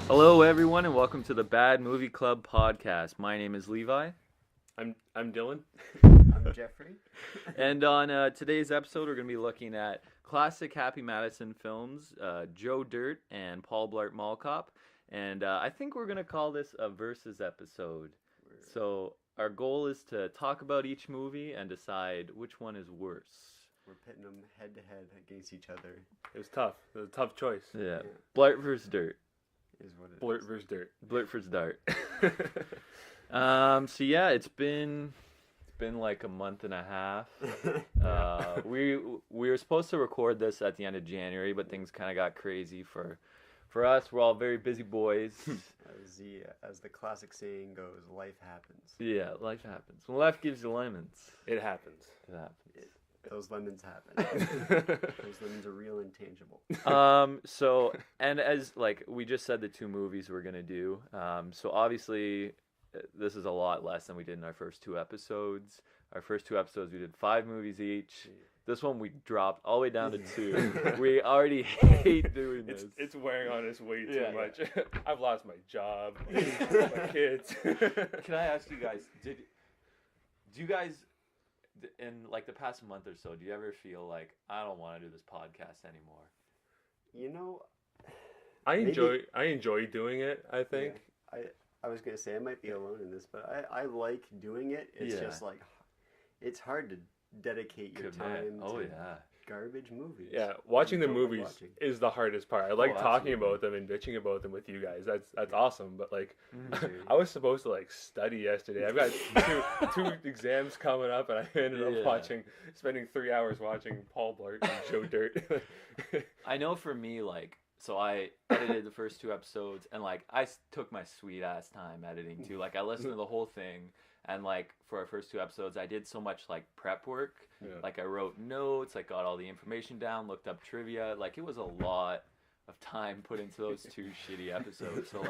Hello, everyone, and welcome to the Bad Movie Club podcast. My name is Levi. I'm Dylan. I'm Jeffrey. And on today's episode, we're going to be looking at classic Happy Madison films, Joe Dirt and Paul Blart Mall Cop. And I think we're going to call this a versus episode. So our goal is to talk about each movie and decide which one is worse. We're pitting them head to head against each other. It was tough. It was a tough choice. Yeah. Blart versus Dirt. Is what it Blart is. versus Dirt. Blart versus Dart. So yeah, it's been like a month and a half. We were supposed to record this at the end of January, but things kind of got crazy for us. We're all very busy boys. As the classic saying goes, life happens. Yeah, life happens. When life gives you lemons, It happens. it happens. Those lemons happen. Those lemons are real and tangible. So, and as like we just said, the two movies we're gonna do. So obviously, this is a lot less than we did in our first two episodes. Our first two episodes, we did 5 movies each. This one we dropped all the way down to 2. We already hate doing this. It's wearing on us way too Yeah. much. I've lost my job, my kids. Can I ask you guys, do you guys, in like the past month or so, do you ever feel like, I don't want to do this podcast anymore? You know, I Maybe- enjoy doing it. I think. yeah, I was gonna say I might be alone in this, but I like doing it. It's Yeah. just like it's hard to dedicate your time Oh to yeah. garbage movies. Yeah, watching the Don't like movies watching. is the hardest part. I like talking absolutely. about them and bitching about them with you guys. That's awesome. But like, Mhm. I was supposed to like study yesterday. I've got two exams coming up, and I ended Yeah. up spending 3 hours watching Paul Blart and Joe Dirt. I know for me, like, so I edited the first 2 episodes, and like I took my sweet ass time editing too. Like I listened to the whole thing, and like for our first 2 episodes, I did so much like prep work. Yeah. Like I wrote notes, like got all the information down, looked up trivia. Like it was a lot of time put into those 2 shitty episodes. So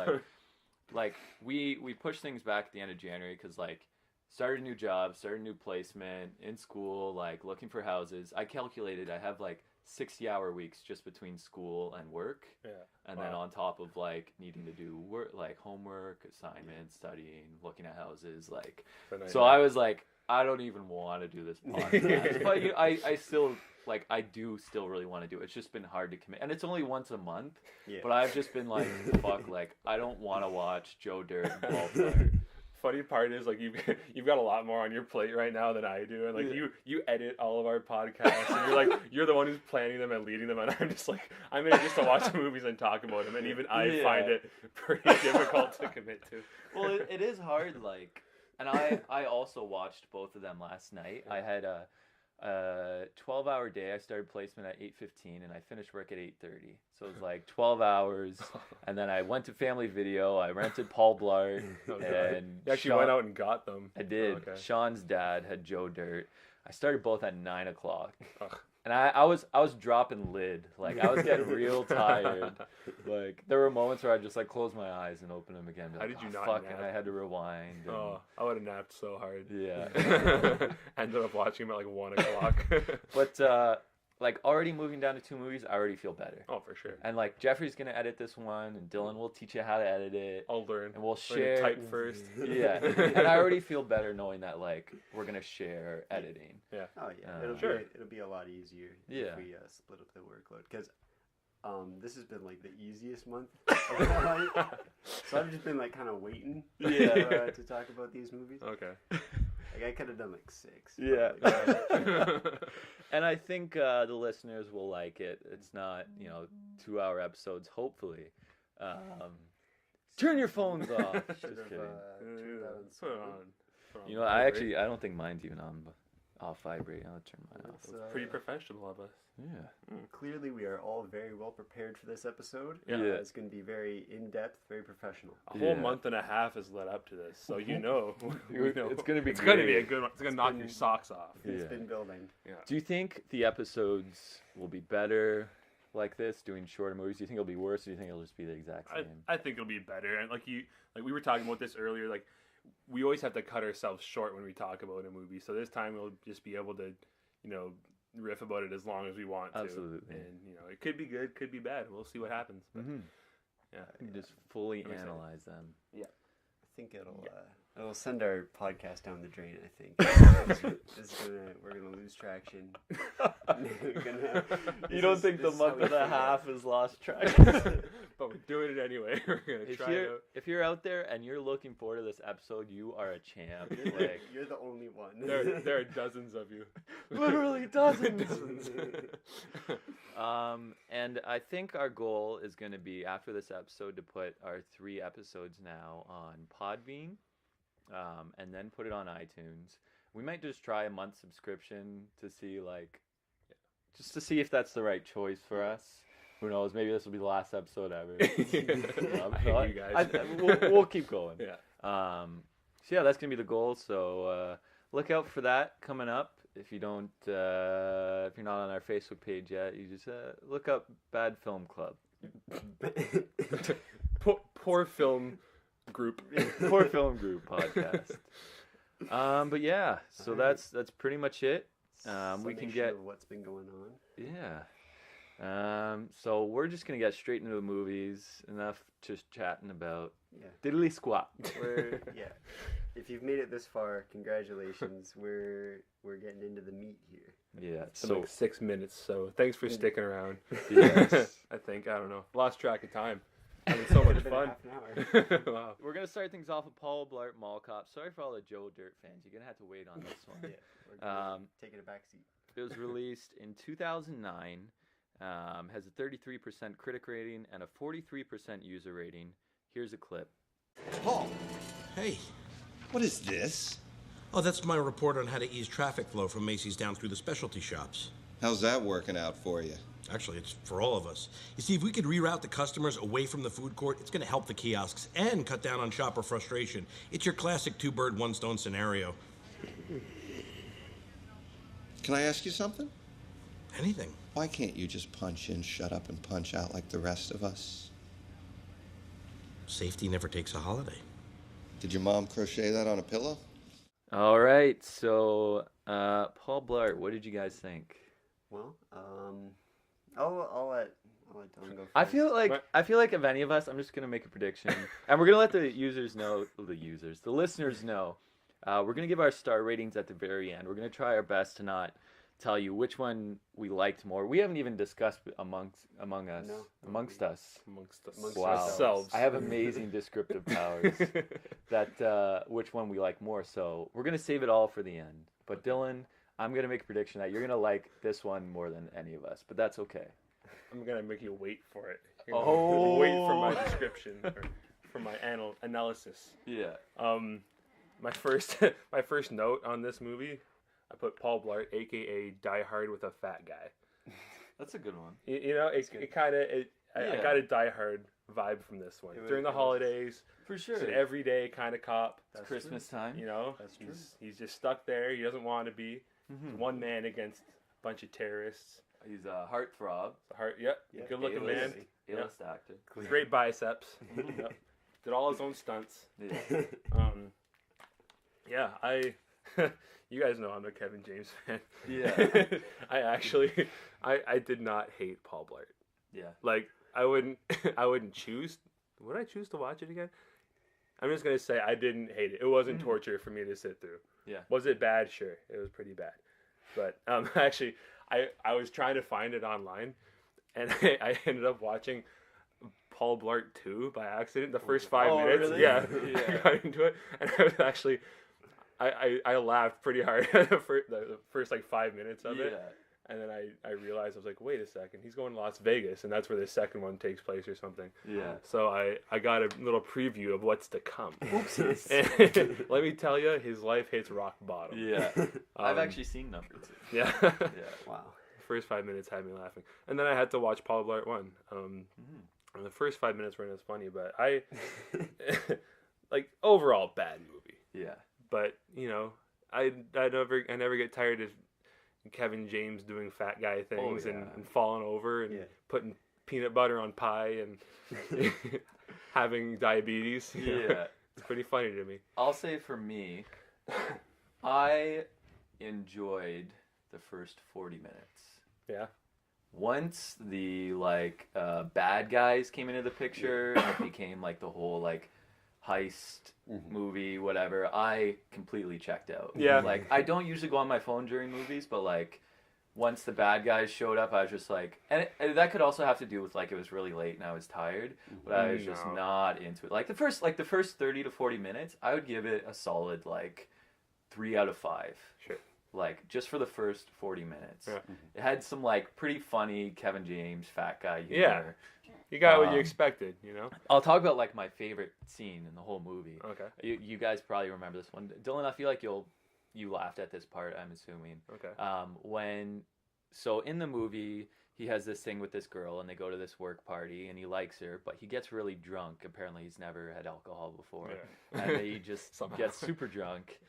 like we pushed things back at the end of January because like started a new job, started a new placement in school, like looking for houses. I calculated I have like 60-hour weeks just between school and work, Yeah. and then on top of like needing to do work, like homework, assignments, studying, looking at houses, like. So I was like, I don't even want to do this podcast, but I still like I do still really want to do it. It's just been hard to commit, and it's only once a month. Yeah. But I've just been like, fuck, like I don't want to watch Joe Dirt and Paul Blart. Funny part is like you've got a lot more on your plate right now than I do, and like Yeah. you edit all of our podcasts, and you're the one who's planning them and leading them, and I'm just like I'm in it just to watch the movies and talk about them, and even I Yeah. find it pretty difficult to commit to. Well, it is hard, like, and I also watched both of them last night. I had a 12-hour day. I started placement at 8:15 and I finished work at 8:30. So it was like 12 hours, and then I went to Family Video. I rented Paul Blart, Oh, God. and You actually Sean- went out and got them. I did. Oh, okay. Sean's dad had Joe Dirt. I started both at 9 o'clock. Ugh. And I was dropping lid. Like, I was getting real tired. Like, there were moments where I just, like, close my eyes and open them again. Be How like, did you "Oh, not fuck," nap? and I had to rewind. And, Oh, I would have napped so hard. yeah. Ended up watching them at like 1 o'clock. But, like, already moving down to 2 movies, I already feel better. Oh, for sure. And, like, Jeffrey's going to edit this one, and Dylan will teach you how to edit it. I'll learn. And we'll Learn to share. type first. Yeah. And I already feel better knowing that, like, we're going to share editing. Oh yeah, it'll Sure. it'll be a lot easier Yeah. if we split up the workload because this has been like the easiest month of my life. So I've just been like kind of waiting to talk about these movies. Okay. Like I could have done like 6. Yeah. probably. And I think the listeners will like it. It's not, 2-hour episodes, hopefully. Turn your phones off. Just Should've, kidding. turned that on Put it silent. on. You know, I don't think mine's even on off vibrate. I'll turn mine off. It's, Pretty professional of us. Yeah. Clearly, we are all very well prepared for this episode. Yeah. It's going to be very in depth, very professional. A whole Yeah. month and a half has led up to this, so we know It's gonna be it's gonna be a great. good one. It's gonna knock your socks off. It's Yeah. been building. Yeah. Do you think the episodes will be better like this, doing shorter movies? Do you think it'll be worse, or do you think it'll just be the exact same? I think it'll be better, and like we were talking about this earlier. Like we always have to cut ourselves short when we talk about a movie, so this time we'll just be able to, riff about it as long as we want to. Absolutely. And it could be good, could be bad. We'll see what happens. But, Mhm. You just fully I'm excited. analyze them. I think it'll send our podcast down the drain. I think we're gonna lose traction. You don't think the month and a half has lost track? But we're doing it anyway. We're gonna try it out. If you're out there and you're looking forward to this episode, you are a champ. Like, You're the only one. There are dozens of you. literally dozens. Dozens. And I think our goal is going to be, after this episode, to put our 3 episodes now on Podbean, and then put it on iTunes. We might just try a month subscription to see, just to see if that's the right choice for us. Who knows? Maybe this will be the last episode ever. I hate you guys. We'll keep going. Yeah. So yeah, that's gonna be the goal. So look out for that coming up. If you don't, if you're not on our Facebook page yet, you just look up Bad Film Club. Poor film group. Poor Film Group podcast. But yeah, so that's pretty much it. We can get of what's been going on. Yeah. So we're just gonna get straight into the movies. Enough just chatting about Yeah. diddly squat. If you've made it this far, congratulations. We're getting into the meat here. Yeah. It's been like 6 minutes, so thanks for sticking around. Yes. I don't know. Lost track of time. Having so much Been fun. half an hour. Wow. We're gonna start things off with Paul Blart Mall Cop. Sorry for all the Joe Dirt fans. You're gonna have to wait on this one. Yeah, we're gonna take it a back seat. It was released in 2009. Has a 33% critic rating and a 43% user rating. Here's a clip. Paul, Hey. what is this? Oh, that's my report on how to ease traffic flow from Macy's down through the specialty shops. How's that working out for you? Actually, it's for all of us. You see, if we could reroute the customers away from the food court, it's going to help the kiosks and cut down on shopper frustration. It's your classic 2-bird, 1-stone scenario. Can I ask you something? Anything. Why can't you just punch in, shut up, and punch out like the rest of us? Safety never takes a holiday. Did your mom crochet that on a pillow? All right, so Paul Blart, what did you guys think? Well, I'll let Don go first. I feel like if any of us, I'm just gonna make a prediction, and we're gonna let the listeners know. We're gonna give our star ratings at the very end. We're gonna try our best to not tell you which one we liked more. We haven't even discussed amongst us. Amongst Wow. ourselves. I have amazing descriptive powers. That which one we like more. So we're gonna save it all for the end. But Dylan, I'm gonna make a prediction that you're gonna like this one more than any of us. But that's okay. I'm gonna make you wait for it. Oh. Wait for my description or for my analysis. Yeah. My first note on this movie, I put Paul Blart, aka Die Hard with a fat guy. That's a good one. I got a Die Hard vibe from this one. During the holidays, For sure. it's an everyday kind of cop. It's Christmas time. You know, That's true. he's just stuck there. He doesn't want to be. He's one man against a bunch of terrorists. He's a heartthrob. Yep, Yeah, good looking man. A-list actor. Great biceps. Yep. Did all his own stunts. Yeah. You guys know I'm a Kevin James fan. Yeah. I did not hate Paul Blart. Yeah. Like, I wouldn't choose. Would I choose to watch it again? I'm just gonna say I didn't hate it. It wasn't torture for me to sit through. Yeah. Was it bad? Sure, it was pretty bad. But actually, I was trying to find it online, and I ended up watching Paul Blart 2 by accident. The first 5 minutes, really? yeah, Yeah. I got into it, and I was actually, I laughed pretty hard the first like 5 minutes of it. And then I realized, I was like, wait a second, he's going to Las Vegas, and that's where the second one takes place or something. Yeah. So I got a little preview of what's to come. Oopsies. And let me tell you, his life hits rock bottom. Yeah. I've actually seen number 2. Yeah. Yeah. Wow. First 5 minutes had me laughing. And then I had to watch Paul Blart 1. And the first 5 minutes weren't as funny, but like, overall, bad movie. Yeah. But, you know, I never get tired of Kevin James doing fat guy things and falling over and putting peanut butter on pie and having diabetes. You know? It's pretty funny to me. I'll say for me, I enjoyed the first 40 minutes. Yeah. once the like bad guys came into the picture and it became like the whole like heist movie, whatever, I completely checked out. Yeah. Like, I don't usually go on my phone during movies, but like once the bad guys showed up, I was just like, and that could also have to do with like it was really late and I was tired, but I was just not into it. Like the first 30 to 40 minutes, I would give it a solid like 3 out of 5. Sure. Like just for the first 40 minutes. Yeah. It had some like pretty funny Kevin James fat guy humor. Yeah. You got what you expected, you know? I'll talk about like my favorite scene in the whole movie. Okay. You guys probably remember this one. Dylan, I feel like you laughed at this part, I'm assuming. Okay. So in the movie, he has this thing with this girl, and they go to this work party, and he likes her, but he gets really drunk. Apparently, he's never had alcohol before, and he just gets super drunk.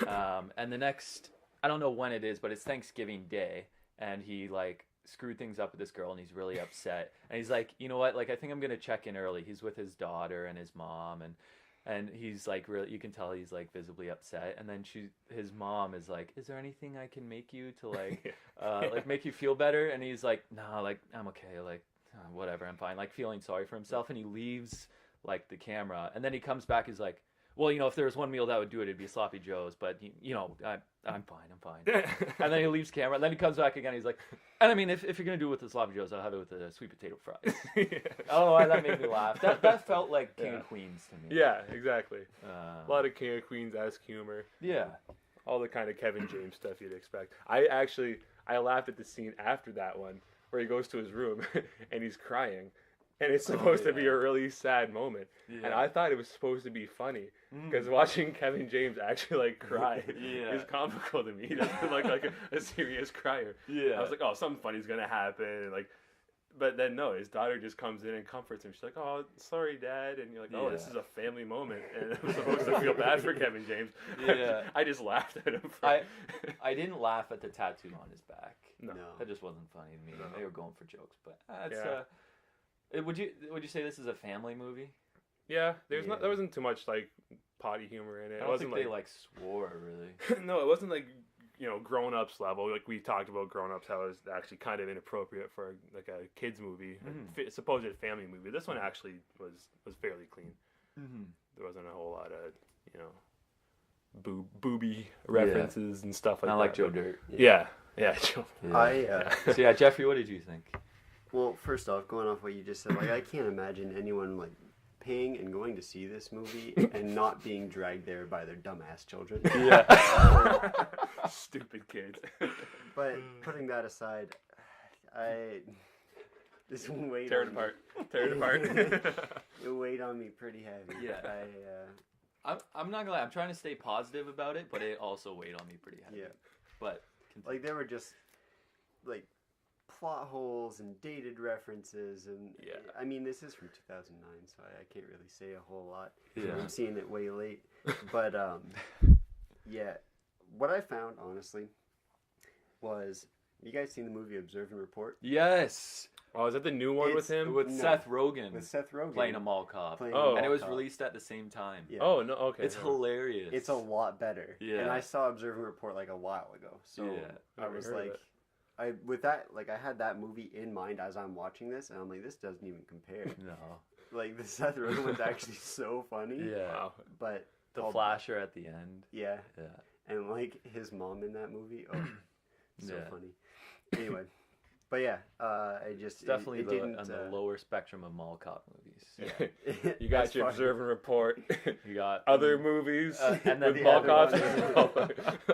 And the next, I don't know when it is, but it's Thanksgiving Day, and he like screwed things up with this girl, and he's really upset. And he's like, you know what? Like, I think I'm gonna check in early. He's with his daughter and his mom, and he's like, really, you can tell he's like visibly upset. And then his mom is like, is there anything I can make you to like, like make you feel better? And he's like, nah, like I'm okay, like whatever, I'm fine, like feeling sorry for himself. And he leaves like the camera, and then he comes back. He's like, well, you know, if there was one meal that would do it, it'd be sloppy joes. But you know, I'm fine. And then he leaves camera, and then he comes back again. He's like, and I mean, if you're gonna do it with the sloppy joes, I'll have it with the sweet potato fries. I don't know why that made me laugh. That felt like King of Queens to me. Yeah, exactly. A lot of King of Queens-esque humor. Yeah. All the kind of Kevin James stuff you'd expect. I laughed at the scene after that one where he goes to his room and he's crying. And it's supposed to be a really sad moment. Yeah. And I thought it was supposed to be funny. Because watching Kevin James actually like cry is comical to me. He doesn't look like a serious crier. Yeah. I was like, oh, something funny's going to happen. And like, but then no, his daughter just comes in and comforts him. She's like, oh, sorry, Dad. And you're like, oh, this is a family moment. And I'm supposed to feel bad for Kevin James. Yeah. I just laughed at him. I didn't laugh at the tattoo on his back. No. That just wasn't funny to me. No. They were going for jokes. But would you say this is a family movie? Yeah, there wasn't too much like potty humor in it. I don't think they like swore really. No, it wasn't like, you know, grown-ups level. Like we talked about grown-ups, how it was actually kind of inappropriate for like a kids movie, supposed family movie. This one actually was fairly clean. There wasn't a whole lot of, you know, booby references and stuff like that. Not like Joe Dirt. Yeah. Joe. So yeah, Jeffrey, what did you think? Well, first off, going off what you just said, like I can't imagine anyone like paying and going to see this movie and not being dragged there by their dumbass children. Yeah. Stupid kids. But putting that aside, this one weighed Tear it apart. It weighed on me pretty heavy. Yeah. I'm not gonna lie, I'm trying to stay positive about it, but it also weighed on me pretty heavy. Yeah. But like there were just like plot holes and dated references, and I mean this is from 2009, so I can't really say a whole lot. I'm seeing it way late, but what I found honestly was, you guys seen the movie Observe and Report? Yes. Oh, is that the new one with him? Seth Rogen. With Seth Rogen playing a mall cop. And it was released at the same time. Yeah. Oh no, okay. It's hilarious. It's a lot better. Yeah. And I saw Observe and Report like a while ago, so I was like, I had that movie in mind as I'm watching this, and I'm like, this doesn't even compare. No. Like, the Seth Rogen one's actually so funny. Yeah. Wow. But the flasher at the end. Yeah. Yeah. And, like, his mom in that movie. Oh, so funny. Anyway. But, yeah. I just... It's definitely on the lower spectrum of mall cop movies. Yeah. You got your Observe and Report. You got... other movies. And then mall cops.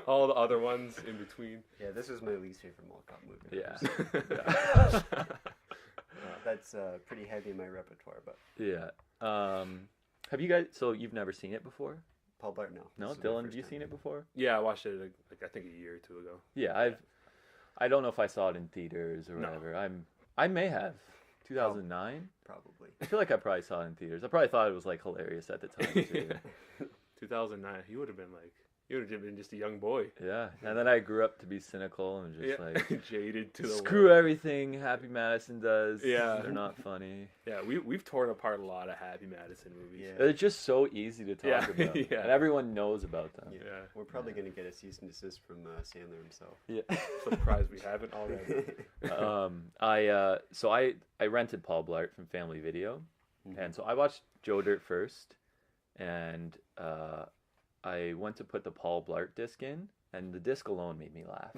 All the other ones in between. Yeah, this was my least favorite mall cop movie. Yeah. That's pretty heavy in my repertoire, but... Yeah. Have you guys... So, you've never seen it before? Paul Blart, no. No? Dylan, have you seen it before? Yeah, I watched it, like, I think a year or two ago. Yeah, I don't know if I saw it in theaters or whatever. I may have. 2009? Probably. I feel like I probably saw it in theaters. I probably thought it was, like, hilarious at the time, too. 2009. He would have been, like, You would have been just a young boy. Yeah, and then I grew up to be cynical and just like jaded to the screw world. Everything Happy Madison does. Yeah, they're not funny. Yeah, we've torn apart a lot of Happy Madison movies. Yeah. They're just so easy to talk about, and everyone knows about them. Yeah, we're probably gonna get a cease and desist from Sandler himself. Yeah, surprised we haven't already. I rented Paul Blart from Family Video, and so I watched Joe Dirt first, and I went to put the Paul Blart disc in, and the disc alone made me laugh.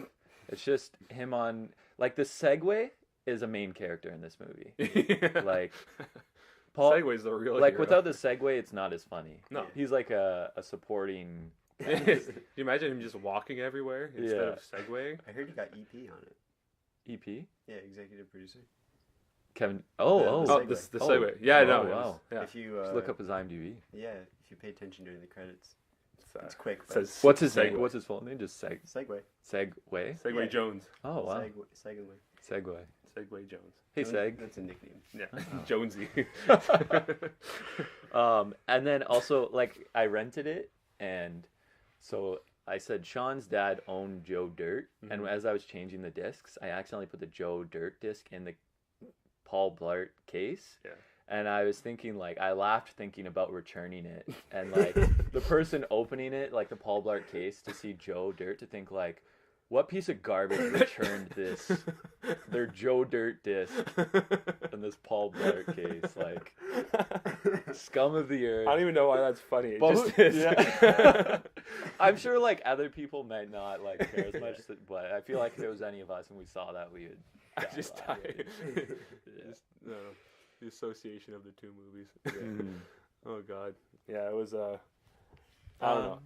It's just him on, like, the Segway is a main character in this movie. Like, Paul, Segway's the real like, hero. without the Segway, it's not as funny. No. He's like a supporting... Can you imagine him just walking everywhere instead of Segwaying? I heard he got EP on it. EP? Yeah, executive producer. Kevin... The Oh, Segway. Yeah, no. Wow. Yeah. If you Just look up his IMDb. yeah, if you pay attention during the credits, it's quick. It says What's his Segway. name? What's his full name? Just Segway. Segway? Segway Yeah. Jones. Oh, wow. Segway. Segway. Segway Jones. Hey, Seg. That's a nickname. Yeah, Jonesy. And then also, like, I rented it, and so I said Sean's dad owned Joe Dirt, and as I was changing the discs, I accidentally put the Joe Dirt disc in the Paul Blart case. Yeah. And I was thinking, like, I laughed thinking about returning it, and like the person opening it, like the Paul Blart case, to see Joe Dirt, to think like, what piece of garbage returned their Joe Dirt disc in this Paul Blart case? Like, scum of the earth. I don't even know why that's funny. It But just is. yeah. I'm sure like other people might not like care as much, but I feel like if it was any of us and we saw that, we would Just die. Just, no, the association of the two movies. Yeah. Oh God. Yeah, it was. I don't know.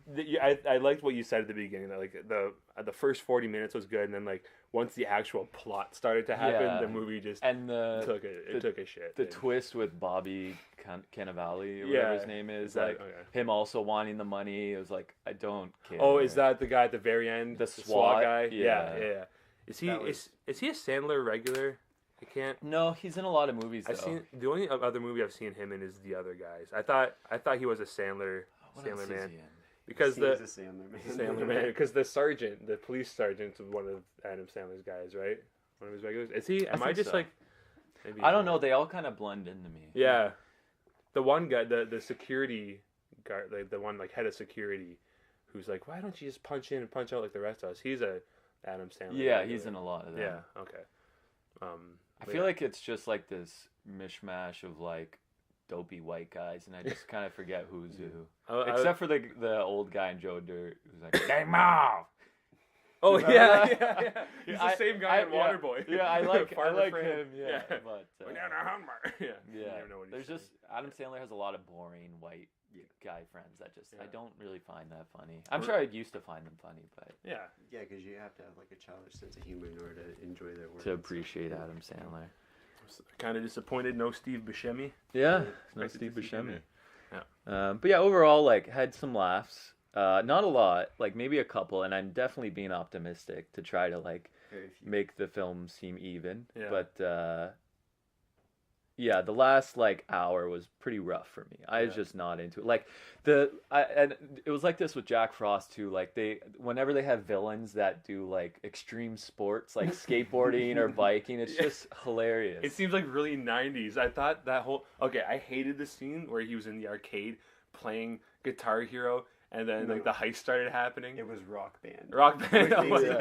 I liked what you said at the beginning. That like the first 40 minutes was good, and then like once the actual plot started to happen, the movie just took a shit. The twist with Bobby Cannavale, or whatever his name is, like him also wanting the money. It was like, I don't care. Oh, is that the guy at the very end? The SWAT guy? Yeah. Is he is he a Sandler regular? I can't. No, he's in a lot of movies. I've seen the only other movie I've seen him in is The Other Guys. I thought he was a Sandler man. Because Sandler man, because the police sergeant's one of Adam Sandler's guys, right? One of his regulars. Is he? Am I just so. Like? Maybe I don't know. They all kind of blend into me. Yeah, the one guy, the security guard, the one like head of security, who's like, why don't you just punch in and punch out like the rest of us? He's a Adam Sandler. Yeah, regular. he's in a lot of them. Yeah. Okay. I feel like it's just like this mishmash of like dopey white guys, and I just kind of forget who's who. Except for the old guy in Joe Dirt, who's like, "Hey, Mom!" Oh yeah. He's the same guy in Waterboy. Yeah, I like Friend. him. Yeah, but yeah. There's just Adam Sandler has a lot of boring white guy friends that just I don't really find that funny. I'm sure I used to find them funny, but yeah, because you have to have like a childish sense of humor in order to enjoy their work. To appreciate Adam Sandler. Kind of disappointed, no Steve Buscemi. Yeah, no Steve Buscemi. Yeah. But yeah, overall, like, had some laughs. Not a lot, like maybe a couple, and I'm definitely being optimistic to try to like make the film seem even. Yeah. But yeah, the last like hour was pretty rough for me. I was just not into it. Like and it was like this with Jack Frost too. Like whenever they have villains that do like extreme sports, like skateboarding or biking, it's just hilarious. It seems like really 90s. I thought that I hated the scene where he was in the arcade playing Guitar Hero. And then like the heist started happening. It was Rock Band. Rock Band.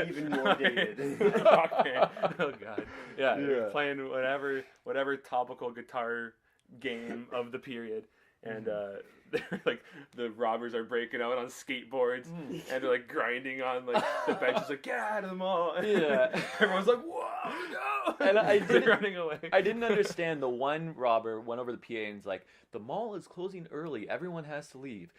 Even more dated. Rock Band. Oh God. Yeah. Playing whatever topical guitar game of the period, and they're like the robbers are breaking out on skateboards, and they're like grinding on like the benches, like get out of the mall. Yeah. Everyone's like, whoa, no! And I didn't running away. I didn't understand. The one robber went over the PA and was like, the mall is closing early. Everyone has to leave.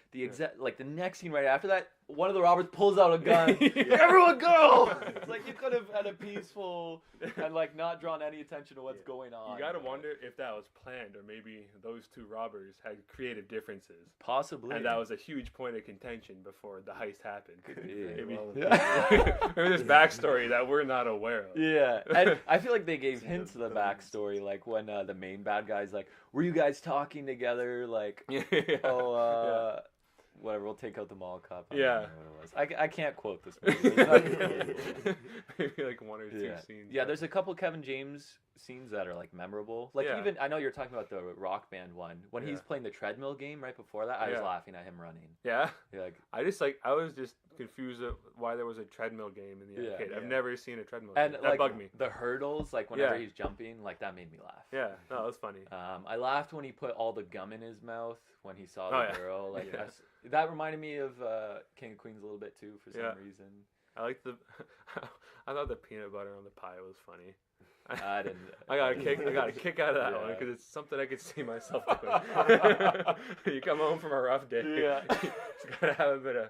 Like the next scene right after that, one of the robbers pulls out a gun. Everyone go! It's like you could have had a peaceful and like not drawn any attention to what's going on. You gotta wonder if that was planned, or maybe those two robbers had creative differences. Possibly. And that was a huge point of contention before the heist happened. Maybe there's backstory that we're not aware of. Yeah, and I feel like they gave hints of the backstory, like when the main bad guy's like, were you guys talking together? Like, whatever. We'll take out the mall cop. I Yeah. don't remember what it was. I can't quote this movie. It's not good. Maybe like one or two scenes. Yeah, there's a couple Kevin James scenes that are like memorable. Like even I know you're talking about the Rock Band one when he's playing the treadmill game right before that. I was laughing at him running. Yeah. Like I was just confused at why there was a treadmill game in the arcade. I've never seen a treadmill and game. That like bugged me. The hurdles, like whenever he's jumping, like that made me laugh. Yeah, no, that was funny. I laughed when he put all the gum in his mouth when he saw the girl. Like that reminded me of King of Queens a little bit too for some reason. I like I thought the peanut butter on the pie was funny. I didn't. I got a kick out of that one because it's something I could see myself doing. You come home from a rough day. Yeah, you gotta have a bit of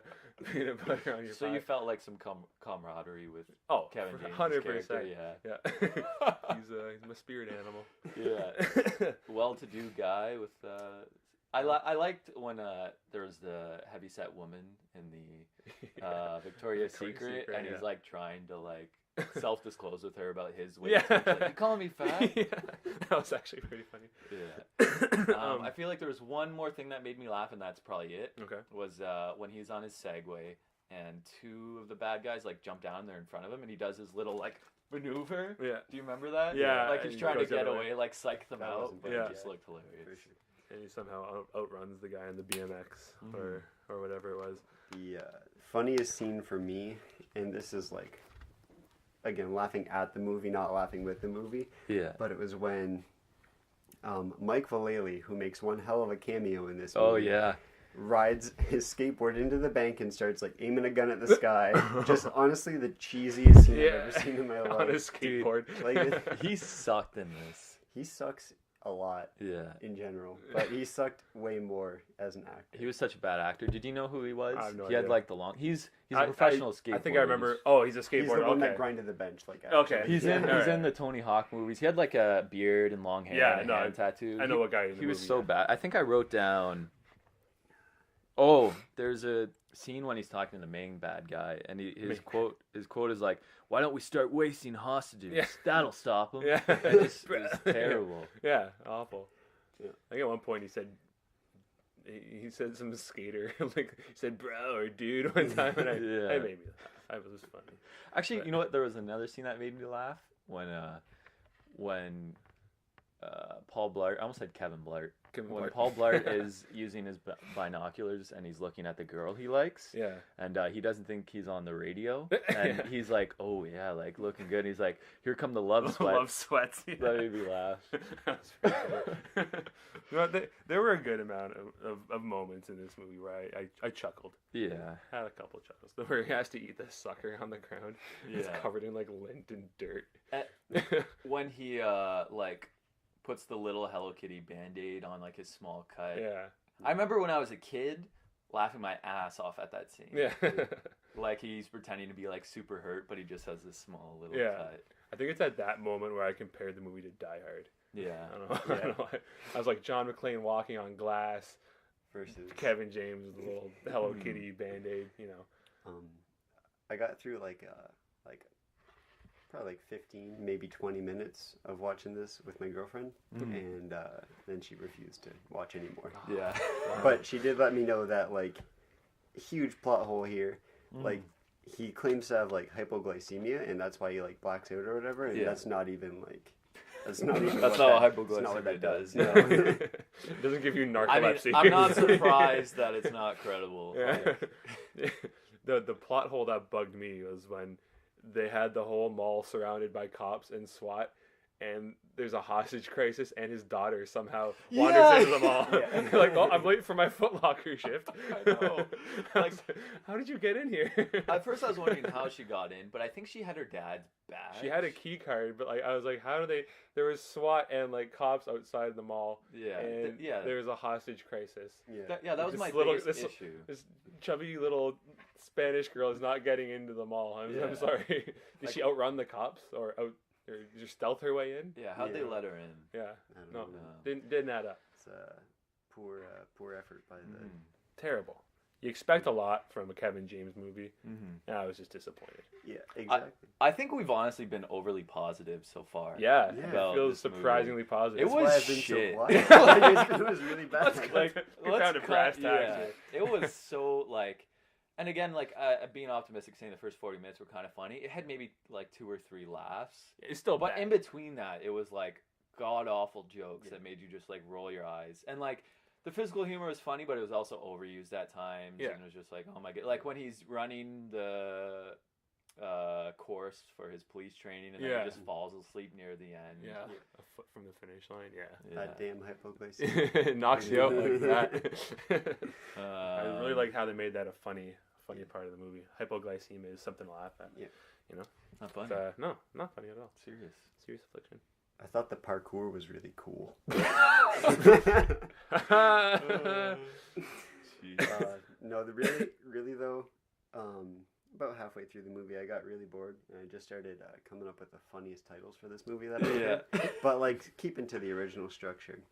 peanut butter on your. So pie. you felt like some camaraderie with Kevin James. 100%. Yeah. He's my spirit animal. Yeah. Well-to-do guy with. I liked when there was the heavyset woman in the Victoria's Secret, and he's like trying to like self-disclose with her about his weight. Like, you calling me fat? That was actually pretty funny. Yeah. I feel like there was one more thing that made me laugh, and that's probably it. Okay. Was when he's on his Segway, and two of the bad guys like jump down there in front of him, and he does his little like maneuver. Yeah. Do you remember that? Yeah. Like he's trying to get away, like psych them out, but it just looked hilarious. And he somehow outruns the guy on the BMX or whatever it was. The funniest scene for me, and this is like, again, laughing at the movie, not laughing with the movie. Yeah. But it was when Mike Vallely, who makes one hell of a cameo in this movie, rides his skateboard into the bank and starts like aiming a gun at the sky. Just honestly the cheesiest scene I've ever seen in my life. On his skateboard. Like, he sucked in this. He sucks a lot in general, but he sucked way more as an actor. He was such a bad actor. Did you know who he was? I have no idea. Had like the long. He's a professional skateboarder. I think I remember. Oh, he's a skateboarder. He's the one that grinded the bench. Like he's in the Tony Hawk movies. He had like a beard and long hair and a hand tattoo. I know what guy. He was so bad. I think I wrote down. Oh, there's a scene when he's talking to the main bad guy, and his quote is like, "Why don't we start wasting hostages? Yeah. That'll stop them." Yeah, it's terrible. Yeah, awful. Yeah. I think at one point he said some skater like he said bro or dude one time, and I made me laugh. It was funny. Actually, you know what? There was another scene that made me laugh when Paul Blart. I almost said Kevin Blart. When Paul Blart is using his binoculars and he's looking at the girl he likes, and he doesn't think he's on the radio, and he's like, "Oh yeah, like looking good." And he's like, "Here come the love sweats." Love sweats. Yeah. That made me laugh. You know, there were a good amount of moments in this movie where I chuckled. Yeah, had a couple chuckles. Where he has to eat the sucker on the ground. It's covered in like lint and dirt. When he like puts the little Hello Kitty Band-Aid on like his small cut. Yeah. I remember when I was a kid laughing my ass off at that scene. Yeah. Like he's pretending to be like super hurt, but he just has this small little cut. I think it's at that moment where I compared the movie to Die Hard. Yeah. I don't know. I was like John McClane walking on glass versus Kevin James with the little Hello Kitty Band-Aid, you know. I got through probably 15, maybe 20 minutes of watching this with my girlfriend, and then she refused to watch anymore. Yeah. But she did let me know that, like, huge plot hole here, like, he claims to have, like, hypoglycemia, and that's why he, like, blacks out or whatever, and that's not even, like, that's not what hypoglycemia does. No. It doesn't give you narcolepsy. I mean, I'm not surprised that it's not credible. Yeah. The plot hole that bugged me was when they had the whole mall surrounded by cops and SWAT, and there's a hostage crisis, and his daughter somehow wanders into the mall. Like, oh, I'm late for my Foot Locker shift. I know. Like, how did you get in here? At first I was wondering how she got in, but I think she had her dad's badge. She had a key card, but like I was like, how do they? There was SWAT and like cops outside the mall. Yeah. And there was a hostage crisis. Yeah. That was my biggest issue. This chubby little Spanish girl is not getting into the mall. I'm sorry. Did she outrun the cops or did you stealth her way in? Yeah, how'd they let her in? Yeah, I don't know. Didn't add up. It's a poor effort by the... Terrible. you expect a lot from a Kevin James movie, and I was just disappointed. Yeah, exactly. I think we've honestly been overly positive so far. Yeah, about it feels this surprisingly movie. positive. It That's was why I've been shit. so quiet. It was really bad. Like, get down to brass tacks here. It was so like, and again, like being optimistic, saying the first 40 minutes were kind of funny. It had maybe like 2 or 3 laughs. It's still But bad. in between that, it was like god awful jokes that made you just like roll your eyes. And like the physical humor was funny, but it was also overused at times. Yeah. And it was just like, oh my god, like when he's running the course for his police training, and then he just falls asleep near the end. Yeah, a foot from the finish line. Yeah, That damn hypoglycemia. it knocks you out like that. I really like how they made that a funny part of the movie. Hypoglycemia is something to laugh at. Yeah, you know, not funny. No, not funny at all. Serious affliction. I thought the parkour was really cool. No, really though, about halfway through the movie, I got really bored, and I just started coming up with the funniest titles for this movie that I did. But like keeping to the original structure.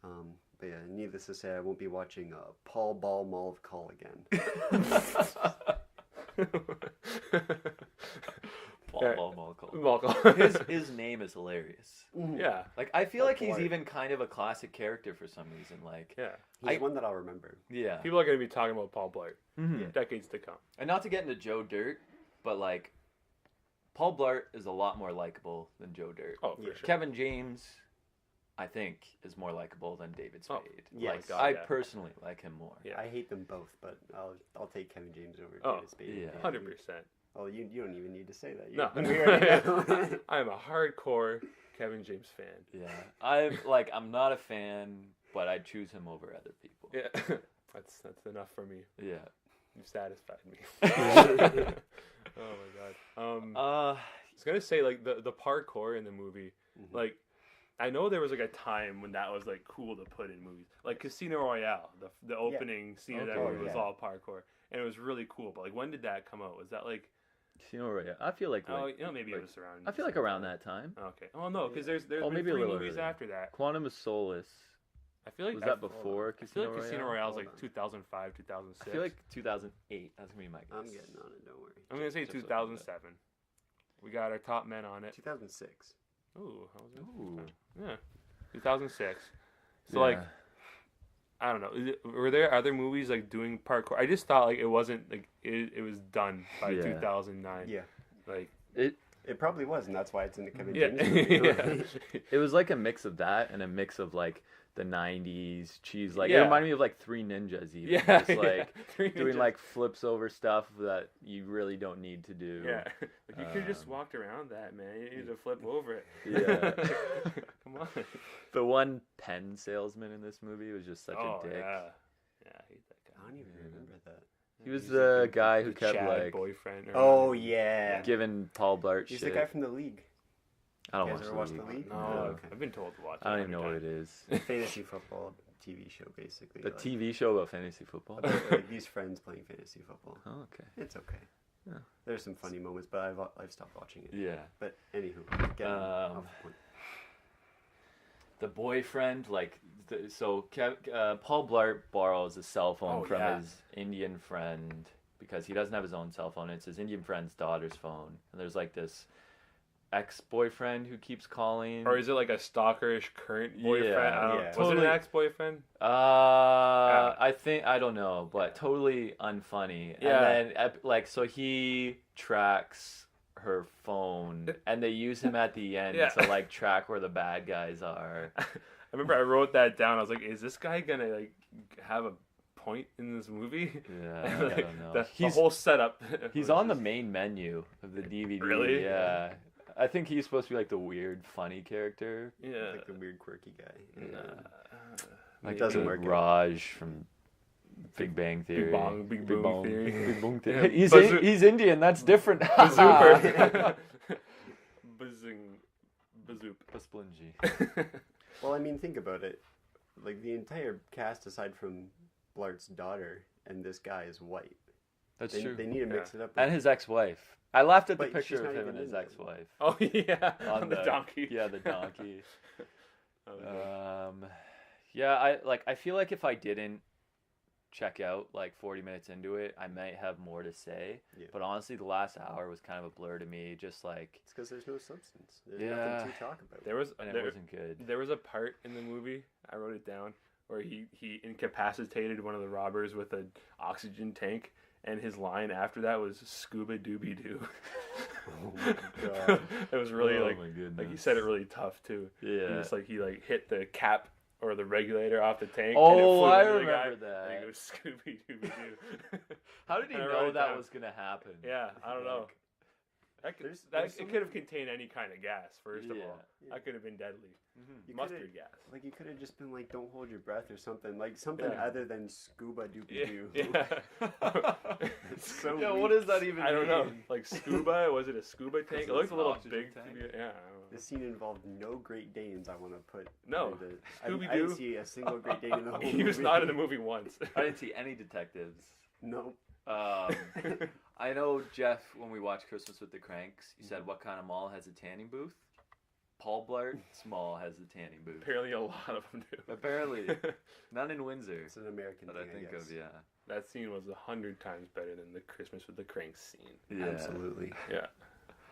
But yeah, needless to say, I won't be watching Paul Ball Mall Call again. His name is hilarious. Yeah, like I feel like he's even kind of a classic character for some reason. Like he's one that I'll remember. Yeah, people are going to be talking about Paul Blart decades to come. And not to get into Joe Dirt, but like Paul Blart is a lot more likable than Joe Dirt. Oh, for sure. Kevin James, I think, is more likable than David Spade. Yes. Like, I personally like him more. Yeah. I hate them both, but I'll take Kevin James over David Spade. Yeah, 100%. Well, you don't even need to say that. No, I'm a hardcore Kevin James fan. Yeah, I'm not a fan, but I choose him over other people. Yeah, that's enough for me. Yeah, you've satisfied me. Oh my god. I was gonna say like the parkour in the movie, like. I know there was like a time when that was like cool to put in movies, like Casino Royale. The opening scene of that movie was all parkour, and it was really cool. But like, when did that come out? Was that like Casino Royale? I feel like maybe it was around. I feel like around that time. Okay. Oh no, because there's been maybe 3 movies after that. Quantum of Solace. I feel like was that before Casino Royale? Casino Royale was like 2005, 2006. I feel like 2008. That's gonna be my guess. I'm getting on it. Don't worry. I'm gonna say 2007. We got our top men on it. 2006. Ooh, how was it? Ooh. Yeah. 2006. So like, I don't know. Were there other movies like doing parkour? I just thought like it wasn't like it was done by 2009. Yeah. Like it probably was, and that's why it's in the Kevin James movie. It was like a mix of that and a mix of like the 90s cheese. Like it reminded me of like Three Ninjas even. Yeah. Just like doing like flips over stuff that you really don't need to do. Yeah. Like you could have just walked around that, man. You need to flip over it. Yeah. Come on. The one pen salesman in this movie was just such a dick. Yeah. Yeah, I hate that guy. I don't even remember that. He was the guy who kept Chad like boyfriend. giving Paul Blart He's shit. the guy from The League. I don't watch The League. No, Okay. I've been told to watch it. I don't even know what it is. Fantasy football TV show, basically. The TV show about fantasy football? Like these friends playing fantasy football. Oh, okay. It's okay. Yeah. There's some funny moments, but I've stopped watching it. Yeah. But anywho, getting off the point. The boyfriend, like, Paul Blart borrows a cell phone from his Indian friend because he doesn't have his own cell phone. It's his Indian friend's daughter's phone. And there's like this ex-boyfriend who keeps calling. Or is it like a stalkerish current boyfriend? Yeah. Was it an ex-boyfriend? I don't know, but totally unfunny. Yeah. And then like so he tracks her phone and they use him at the end to like track where the bad guys are. I remember I wrote that down. I was like, is this guy gonna like have a point in this movie? Yeah, like, I don't know. The whole setup. He's on the main menu of the DVD. Really? Yeah. I think he's supposed to be like the weird, funny character. Yeah. Like the weird, quirky guy. Like it doesn't work. Raj from Big Bang Theory. Big Bang Theory. Big Bang Theory. He's Indian. That's different. Bazooper. Bazoop. Basplingy. Well, I mean, think about it. Like the entire cast, aside from Blart's daughter and this guy, is white. That's true. They need to mix it up. And his ex-wife. I laughed at the But picture she's of not him even and his in it. ex-wife. Oh yeah, On the donkey. Yeah, the donkey. Okay. I feel like if I didn't check out like 40 minutes into it. I might have more to say, Yeah. but honestly, the last hour was kind of a blur to me. Just like It's because there's no substance. There's Yeah. nothing to talk about. and it wasn't good. There was a part in the movie, I wrote it down, where he incapacitated one of the robbers with an oxygen tank, and his line after that was "Scuba Dooby Doo." Oh my god. It was really Oh like my goodness. like he said it really tough too. Yeah. He hit the cap or the regulator off the tank. Oh, and it flew I into the guy, remember that. And he goes Scooby Dooby Doo. How did he And I know wrote it that down. was gonna happen? Yeah, I don't know. It could have contained any kind of gas. First of all, that could have been deadly. You Mustard gas. Like you could have just been like, "Don't hold your breath" or something. Like something Yeah. other than Scuba Dooby Doo. Yeah. It's so Yeah, weak. what does that even I don't know. mean? Like scuba? Was it a scuba tank? It it looked a an little oxygen big. tank? To be, yeah. I don't know. The scene involved no Great Danes. I want to put. No. I Scooby-Doo? didn't see a single Great Dane in the whole movie. He was not in the movie once. I didn't see any detectives. Nope. I know, Jeff, when we watched Christmas with the Cranks, you said what kind of mall has a tanning booth? Paul Blart's mall has a tanning booth. Apparently, a lot of them do. Apparently. None in Windsor It's an American that thing, I think guess. of, yeah. That scene was 100 times better than the Christmas with the Cranks scene. Yeah. Absolutely. Yeah.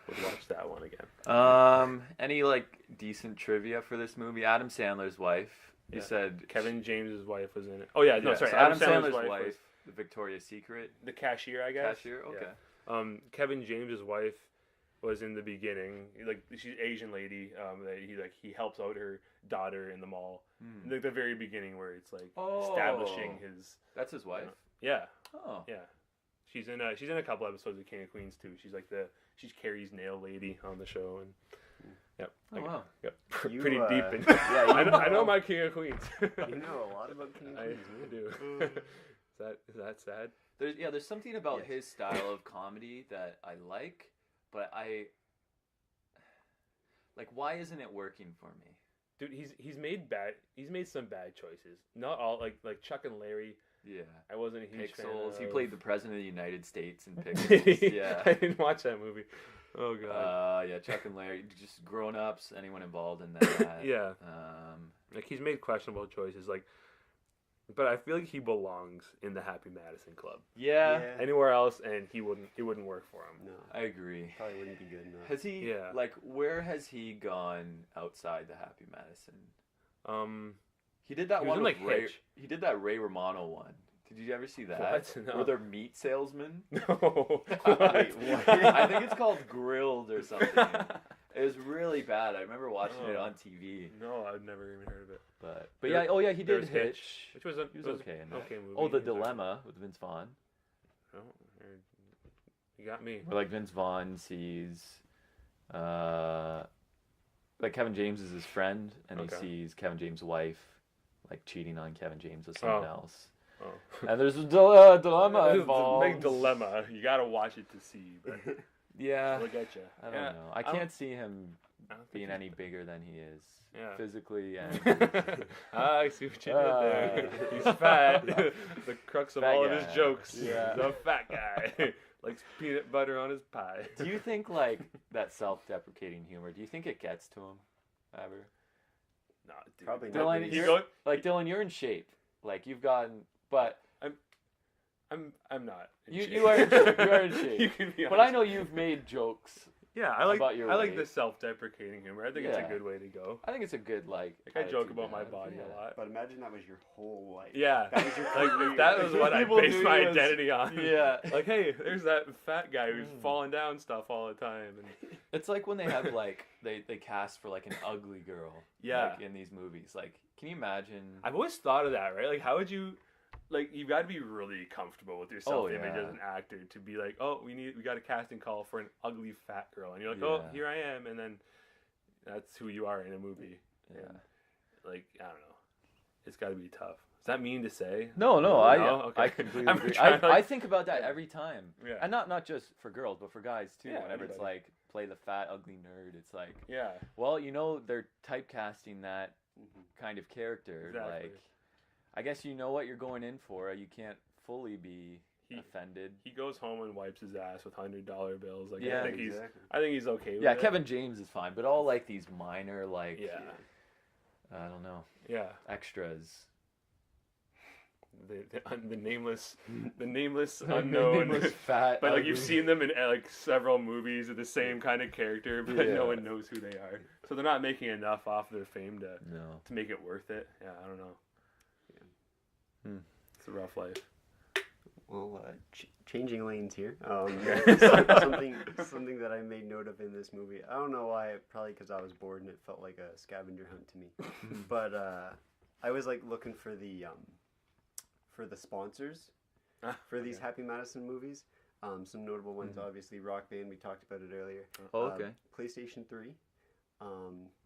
Would watch that one again. Any, like, decent trivia for this movie? Adam Sandler's wife. You Yeah. said... Kevin James's wife was in it. Oh, yeah. No, Yeah, sorry. so Adam Sandler's wife wife, was the Victoria's Secret the cashier, I guess. cashier? Okay. Yeah. Kevin James's wife was in the beginning. Like, she's Asian lady. That he helps out her daughter in the mall. Like the very beginning where it's like establishing his. That's his wife? Yeah. Oh. Yeah. She's in a couple episodes of King of Queens too. She's like she's Carrie's nail lady on the show, and yep. Oh, wow. Yep. You, Pretty deep in. yeah, I know my King of Queens. You know a lot about King of I Queens, man. do. Is that sad? There's something about Yes. his style of comedy that I like, but why isn't it working for me? Dude, he's made some bad choices. Not all like Chuck and Larry. Yeah. I wasn't a huge fan Pixels. of. He played the president of the United States in Pixels. Yeah. I didn't watch that movie. Oh god. Yeah, Chuck and Larry, just grown-ups, anyone involved in that. Yeah. Like he's made questionable choices. Like, but I feel like he belongs in the Happy Madison Club. Yeah, Anywhere else, and it wouldn't work for him. No, I agree. probably wouldn't be good enough. Has he? Yeah. Like, where has he gone outside the Happy Madison? He did that He was one in, with like, Ray. Hitch. He did that Ray Romano one. Did you ever see that? What? No. Were there meat salesmen? No. Wait, what? I think it's called Grilled or something. It was really bad. I remember watching it on TV. No, I've never even heard of it. But There- yeah, oh yeah, he there did was Hitch. Which was He was okay in that. Okay movie. Oh, The It was Dilemma with Vince Vaughn. Oh, you got me. Where like Vince Vaughn sees, like Kevin James is his friend, and Okay. he sees Kevin James' wife, like cheating on Kevin James with someone else. Oh. And there's a dilemma It's a involved. big dilemma. You gotta watch it to see. But Yeah, look at you. I don't know. I can't see him being any bigger than he is, physically and. I see what you did there. He's fat. The crux of Fat all of guy. his jokes. Yeah. He's a fat guy. Likes peanut butter on his pie. Do you think like that self-deprecating humor? Do you think it gets to him ever? No, dude. Probably not. Dylan, but he's- Dylan, you're in shape. Like you've gotten, but I'm not. in you shape. you are in shape. You are in shape. You can be But I honest. know you've made jokes. Yeah, I like about your I like weight. the self-deprecating humor. I think it's Yeah. a good way to go. I think it's a good like. Like I joke attitude about to my have, body yeah. a lot. But imagine that was your whole life. Yeah, That was your like career. if that was what I People based knew my you as- identity on. Yeah. Like, hey, there's that fat guy who's falling down stuff all the time. And It's like when they have like they cast for like an ugly girl. Yeah. Like in these movies, like can you imagine? I've always thought of that, right? Like, how would you, like, you've got to be really comfortable with your self-image yeah. as an actor to be like, oh, we got a casting call for an ugly fat girl, and you're like, Yeah. oh, here I am, and then that's who you are in a movie. Yeah. And, like, I don't know, it's got to be tough. Is that mean to say? No, No? I Okay. completely I'm agree. trying to, I like- think about that every time. Yeah. And not just for girls, but for guys too. Yeah, Whenever it's anybody. like play the fat ugly nerd, it's like, Yeah. well, you know, they're typecasting that kind of character. Exactly. Like, I guess you know what you're going in for. You can't fully be offended. He goes home and wipes his ass with $100 bills. Like, Yeah, I think exactly. he's okay with Yeah, it. Kevin James is fine, but all like these minor like Yeah. I don't know Yeah. extras. the nameless unknown nameless fat. but like ugly. you've seen them in like several movies of the same kind of character, but no one knows who they are. So they're not making enough off their fame to make it worth it. Yeah, I don't know. Yeah. It's a rough life. Well, changing lanes here. Something that I made note of in this movie. I don't know why. Probably because I was bored and it felt like a scavenger hunt to me. But I was like looking for the sponsors for these Happy Madison movies. Some notable ones, obviously, Rock Band. We talked about it earlier. Oh, okay. PlayStation 3.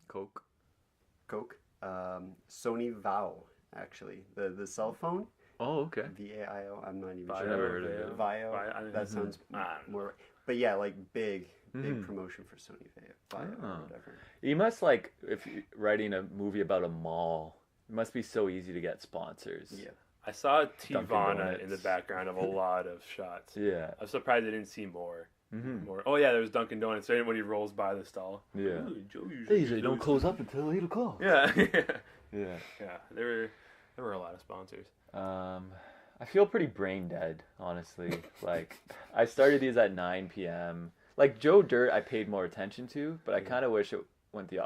Coke. Sony Vao, actually, the cell phone. Oh, okay. VAIO. I'm not even I've sure. never heard of it. Vio. That sounds more. But yeah, like big promotion for Sony Vio or whatever. You must like if you're writing a movie about a mall. It must be so easy to get sponsors. Yeah. I saw Dunkin' Tivana Donuts. in the background of a lot of shots. Yeah. I'm surprised I didn't see more. More. Oh yeah, there was Dunkin' Donuts right when he rolls by the stall. Yeah. Ooh, Joe They usually don't close up until 8 o'clock. Yeah. Yeah. Yeah. There were a lot of sponsors. I feel pretty brain dead, honestly. Like, I started these at 9 p.m. Like, Joe Dirt, I paid more attention to, but I kind of wish it went the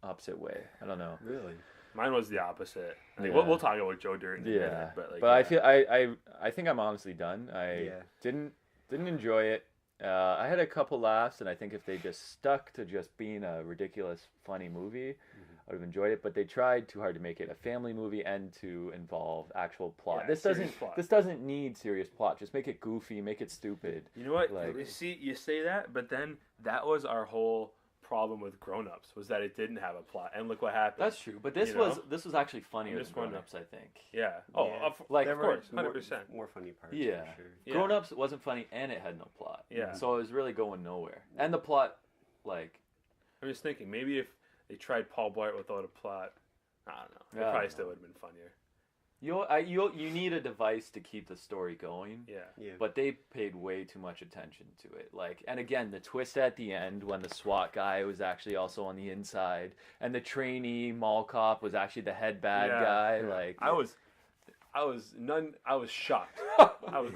opposite way. I don't know. Really? Mine was the opposite. I think Yeah. we'll talk about Joe Dirt in a minute, but like. But I feel I think I'm honestly done. I didn't enjoy it. I had a couple laughs, and I think if they just stuck to just being a ridiculous, funny movie, I would have enjoyed it. But they tried too hard to make it a family movie and to involve actual plot. Yeah, This doesn't need serious plot. Just make it goofy, make it stupid. You know what? Like, you say that, but then that was our whole problem with Grown Ups was that it didn't have a plot, and look what happened. that's true. But this was actually funnier than Grown Ups, I think. Yeah. Oh, Yeah. Of There were course, 100%. more funny parts. Yeah. For sure. Yeah. Grown Ups wasn't funny and it had no plot. Yeah. So it was really going nowhere. And the plot, like, I'm just thinking, maybe if they tried Paul Blart without a plot, I don't know. It Yeah. probably still would have been funnier. you need a device to keep the story going. Yeah. Yeah. But they paid way too much attention to it. Like, and again, the twist at the end when the SWAT guy was actually also on the inside, and the trainee mall cop was actually the head bad guy. Yeah. Like, I was shocked. I was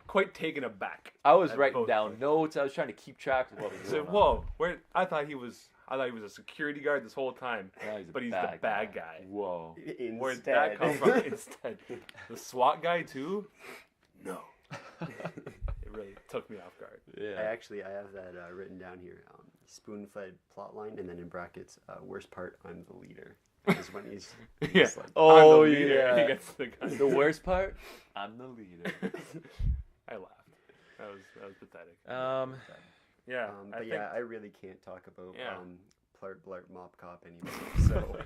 quite taken aback. I was at writing both down points. notes. I was trying to keep track of what was I going said, on. "Whoa, where?" I thought he was a security guard this whole time, Now but he's the bad guy. Whoa. Where did that come from? Instead, the SWAT guy too? No. It really took me off guard. Yeah. I have that written down here. Spoon-fed plot line, and then in brackets, worst part, I'm the leader. Is when he's Yeah. like, Oh, I'm the leader. yeah. He gets the gun. The worst part, I'm the leader. I laughed. That was pathetic. yeah. Yeah. I really can't talk about Yeah. Blart Mop Cop anymore. So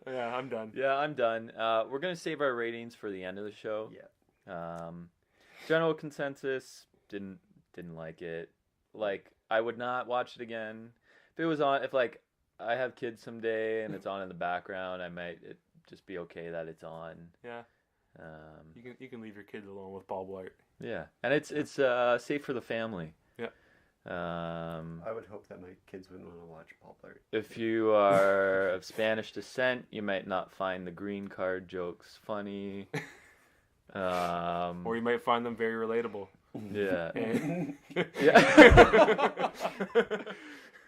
Yeah, I'm done. Yeah, I'm done. We're gonna save our ratings for the end of the show. yeah. General consensus, didn't like it. Like, I would not watch it again. If it was on, if like I have kids someday and it's on in the background, I might just be okay that it's on. Yeah. Um, You can leave your kids alone with Paul Blart. yeah, and it's safe for the family. Yeah. I would hope that my kids wouldn't want to watch Paul Blart. If you are of Spanish descent, you might not find the green card jokes funny. Or you might find them very relatable. Yeah. And- Yeah.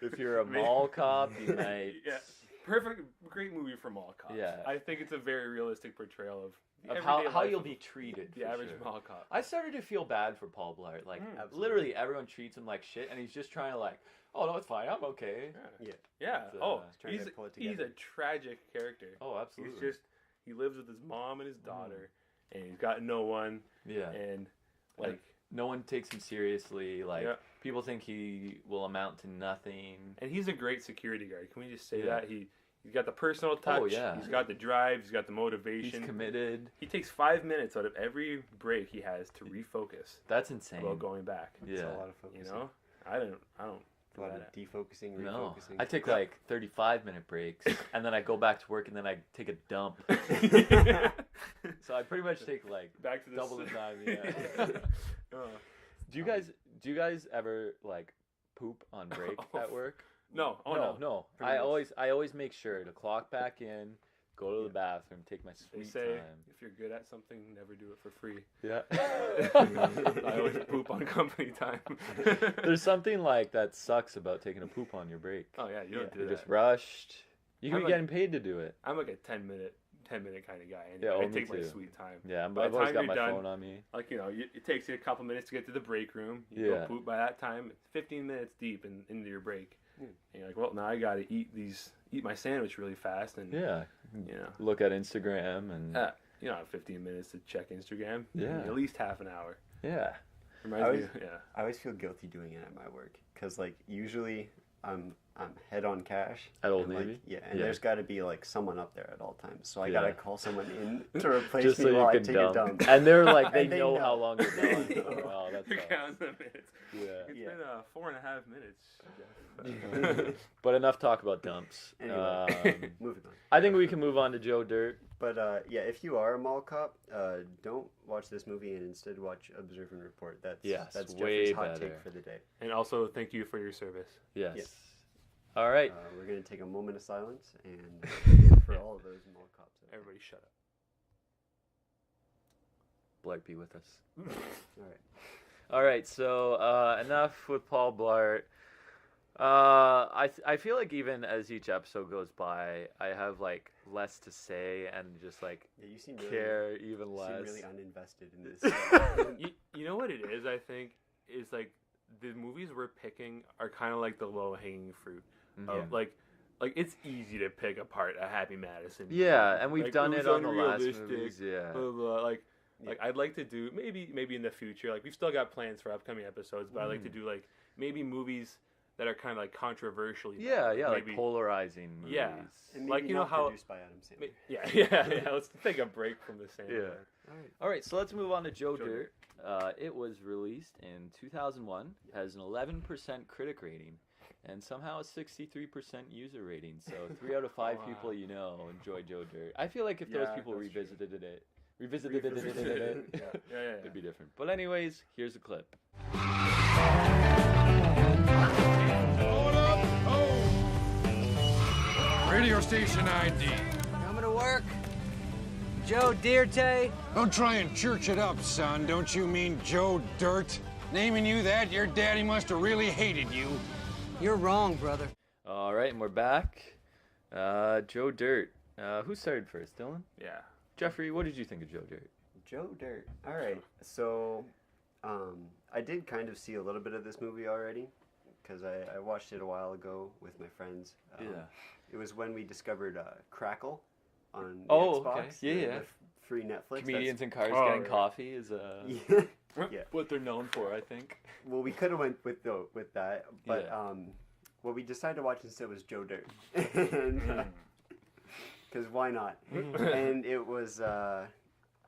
If you're a mall cop, you might. Yeah. Perfect, great movie for mall cops. Yeah. I think it's a very realistic portrayal of the Of how everyday life you'll of be treated. the for average sure. mall cop. I started to feel bad for Paul Blart. Like, Absolutely. literally everyone treats him like shit, and he's just trying to like, oh no, it's fine, I'm okay. Yeah. Yeah. It's, trying to pull it he's together. a tragic character. Oh, absolutely. He lives with his mom and his daughter, and he's got no one. Yeah. And like, no one takes him seriously. Like, Yeah. people think he will amount to nothing. and he's a great security guard. Can we just say Yeah. that he's got the personal touch. Oh, yeah. He's got the drive. He's got the motivation. He's committed. He takes 5 minutes out of every break he has to refocus That's insane. about going back. It's Yeah. a lot of focusing. You know, I don't. A lot of defocusing, No, refocusing. I take like 35-minute breaks, and then I go back to work, and then I take a dump. So I pretty much take like Back to the double the time. Yeah. Oh. Do you guys ever like poop on break at work? No. Oh no. No. I always make sure to clock back in, go to the bathroom, take my They sweet say time. if you're good at something, never do it for free. Yeah. I always poop on company time. There's something like that sucks about taking a poop on your break. Oh yeah, you don't do You're that. just rushed. You can I'm be like- getting paid to do it. I'm like a 10-minute kind of guy. Anyway. Yeah, I me take my too. sweet time. Yeah, By I've the always time got you're my done, phone on me. Like, it takes you a couple minutes to get to the break room. You Yeah. go poop by that time. It's 15 minutes deep into your break. Hmm. And you're like, well, now I got to eat my sandwich really fast. And, Yeah. Look at Instagram and... you know, 15 minutes to check Instagram. Yeah. At least half an hour. Yeah. Reminds me, I always feel guilty doing it at my work because, like, usually I'm head on cash At Old and, Navy? Like, and there's got to be like someone up there at all times, so I Yeah. gotta call someone in to replace Just me so you while I can take a dump. dump. And they're like, they And they know know. how long you're gone. Oh, that's You're sucks. counting the minutes. Yeah. It's Yeah. been 4.5 minutes. Jeff. But enough talk about dumps. Anyway, moving on. I think we can move on to Joe Dirt. But yeah, if you are a mall cop, don't watch this movie and instead watch Observe and Report. That's Way Jeffrey's hot better. take for the day. And also, thank you for your service. Yes. Yeah. All right. We're gonna take a moment of silence and for all of those mall cops. Everybody shut up. Blart be with us. All right. All right. So enough with Paul Blart. I feel like even as each episode goes by, I have like less to say and just like Yeah, you seem really, care even you less. seem really uninvested in this. You know what it is, I think, is like the movies we're picking are kind of like the low-hanging fruit. Of, like it's easy to pick apart a Happy Madison movie. Yeah, and we've Like, done it it was on the last unrealistic, movies. Yeah. blah, blah, like I'd like to do maybe in the future, like we've still got plans for upcoming episodes, but I'd like to do like maybe movies that are kind of like controversially Yeah, bad. yeah, Maybe- like polarizing movies. Yeah. And Like, maybe you know not how- produced by Adam Sandler. yeah. Let's take a break from the same. Yeah. All right, so let's move on to Joe Joe Dirt. It was released in 2001, has an 11% critic rating, and somehow a 63% user rating. So 3 out of 5 Wow. people you know enjoy Joe Dirt. I feel like if those Yeah, people that's true. revisited it, Yeah. it'd be different. But anyways, here's a clip. Radio station ID. Coming to work? Joe Dirte? Don't try and church it up, son. Don't you mean Joe Dirt? Naming you that, your daddy must have really hated you. You're wrong, brother. All right, and we're back. Joe Dirt. Who started first, Dylan? Yeah. Jeffrey, what did you think of Joe Dirt? Joe Dirt. All right. So, I did kind of see a little bit of this movie already because I watched it a while ago with my friends. It was when we discovered Crackle on the Xbox. Okay. Yeah. The free Netflix. Comedians in cars Oh, getting yeah. coffee is Yeah. Yeah. what they're known for, I think. Well, we could have went with that, but what we decided to watch instead was Joe Dirt, because why not? And it was I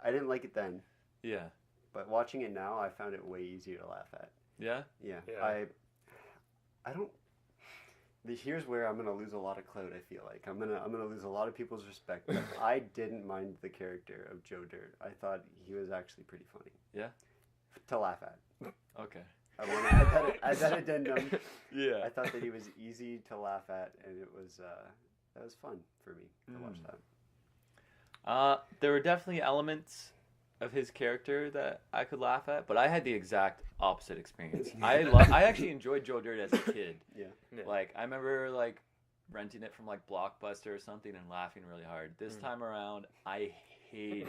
didn't like it then, Yeah. but watching it now, I found it way easier to laugh at. Yeah? Yeah, Yeah. I don't. Here's where I'm gonna lose a lot of clout. I feel like I'm gonna lose a lot of people's respect. But I didn't mind the character of Joe Dirt. I thought he was actually pretty funny. Yeah? To laugh at. Okay. I want to add that addendum. Yeah. I thought that he was easy to laugh at, and it was that was fun for me to watch that. There were definitely elements of his character that I could laugh at, but I had the exact opposite experience. I actually enjoyed Joe Dirt as a kid. Yeah. Like I remember like renting it from like Blockbuster or something and laughing really hard. This time around, I hated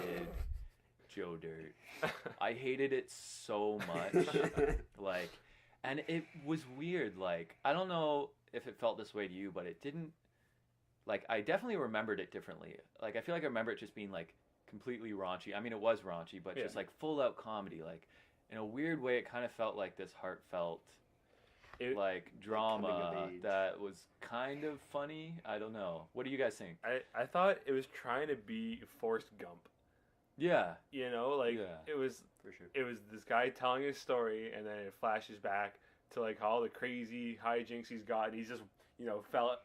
Joe Dirt. I hated it so much. Like, and it was weird. Like, I don't know if it felt this way to you, but it didn't. Like, I definitely remembered it differently. Like, I feel like I remember it just being like completely raunchy. I mean, it was raunchy, but just like full out comedy. Like, in a weird way, it kind of felt like this heartfelt, like drama coming of age. that was kind of funny. I don't know. What do you guys think? I thought it was trying to be Forrest Gump. Yeah. You know, like Yeah. it was For sure. it was this guy telling his story, and then it flashes back to like all the crazy hijinks he's got. And he's just fell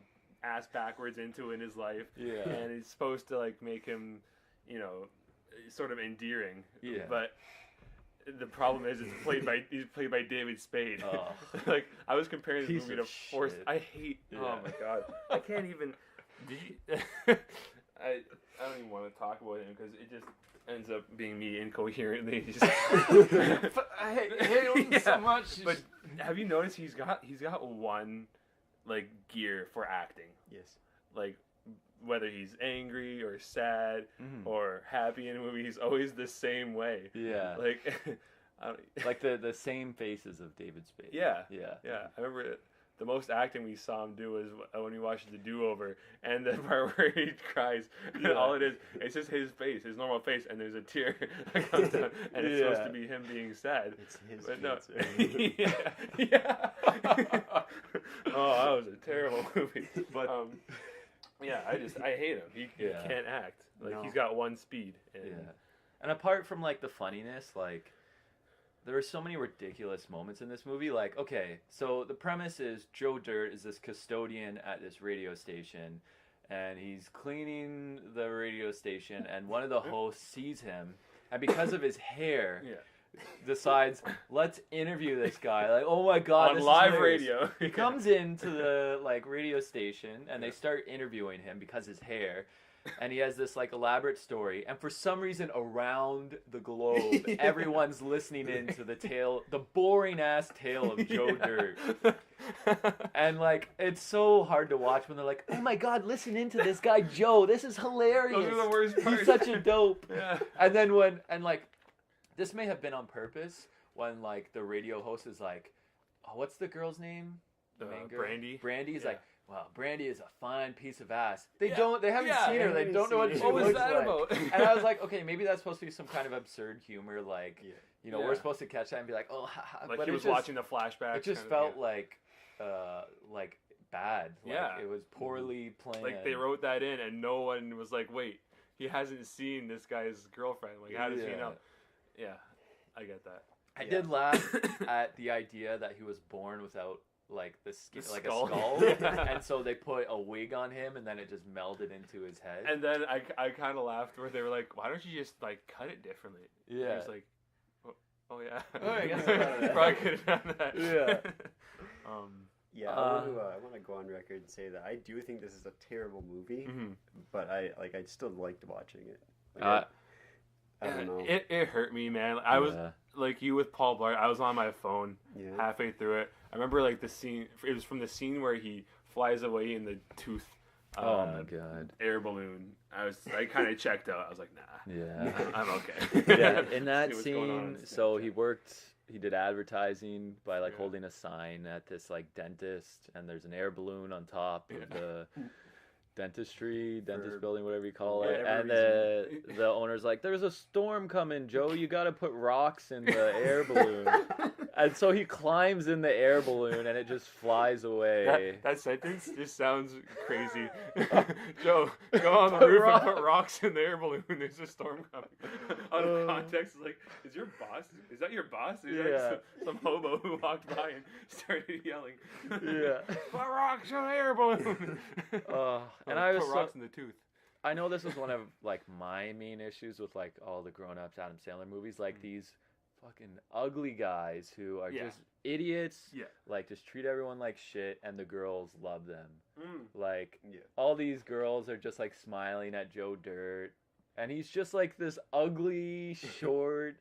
ass backwards into in his life. Yeah. And it's supposed to like make him, sort of endearing. Yeah. But the problem is, he's played by David Spade. Oh. Like I was comparing this Piece movie to of Forrest. shit. I hate. Yeah. Oh my god, I can't even. Did you? I don't even want to talk about him because it just ends up being me incoherently. Just But I hate him so much. But have you noticed he's got one like gear for acting? Yes. Like whether he's angry or sad or happy in a movie, he's always the same way. Yeah. Like like the same faces of David Spade. Yeah. Yeah. Yeah. I remember the most acting we saw him do was when we watched The Do-Over, and the part where he cries, and all it is, it's just his face, his normal face, and there's a tear that comes down, and it's supposed to be him being sad. It's his but cancer. yeah. Oh, that was a terrible movie. But I hate him. He can't act. Like he's got one speed. And apart from like the funniness, like there are so many ridiculous moments in this movie. Like, okay, so the premise is Joe Dirt is this custodian at this radio station, and he's cleaning the radio station, and one of the hosts sees him, and because of his hair, decides, let's interview this guy. Like, oh my god, on this live is radio. He comes into the like radio station, and they start interviewing him because his hair. And he has this like elaborate story, and for some reason around the globe, everyone's listening into the boring ass tale of Joe Dirt. And like it's so hard to watch when they're like, "Oh my god, listen into this guy Joe. This is hilarious. Those are the worst parts. He's such a dope." Yeah. And then like this may have been on purpose when like the radio host is like, "Oh, what's the girl's name? The main girl? Brandy. Brandy's like, well, Brandy is a fine piece of ass." They haven't seen her. They haven't don't know what seen she her. looks What was that like. about? And I was like, okay, maybe that's supposed to be some kind of absurd humor, like, you know, Yeah. we're supposed to catch that and be like, oh, haha. Like But he it was just, watching the flashbacks. it just kind felt of, like bad. Like, Yeah. it was poorly planned. like they wrote that in, and no one was like, wait, he hasn't seen this guy's girlfriend. Like, how does he know? Yeah, I get that. I did laugh at the idea that he was born without like the skin, like skull. a skull, Yeah. and so they put a wig on him, and then it just melded into his head. And then I kind of laughed where they were like, why don't you just like cut it differently? Yeah. And he's like, oh yeah. Oh, I guess I thought of that. Probably could have done that. Yeah. I want to go on record and say that I do think this is a terrible movie, but I still liked watching it. Like, I don't know. It hurt me, man. I was like you with Paul Blart. I was on my phone halfway through it. I remember like the scene. It was from the scene where he flies away in the tooth. Oh my god! Air balloon. I kind of checked out. I was like, nah. Yeah. I'm okay. Yeah. In that See what's going on scene, in so he did advertising by like holding a sign at this like dentist, and there's an air balloon on top of the dentist building, whatever you call it. And the owner's like, there's a storm coming, Joe. You got to put rocks in the air balloon. And so he climbs in the air balloon, and it just flies away. That sentence just sounds crazy. Joe, go on the roof and put rocks in the air balloon. There's a storm coming. Out of context, like, is that your boss? Is that some hobo who walked by and started yelling? Put rocks in the air balloon. And I was put rocks in the tooth. I know this was one of like my main issues with like all the grown-ups Adam Sandler movies, like these fucking ugly guys who are just idiots, like just treat everyone like shit, and the girls love them. Like all these girls are just like smiling at Joe Dirt, and he's just like this ugly, short,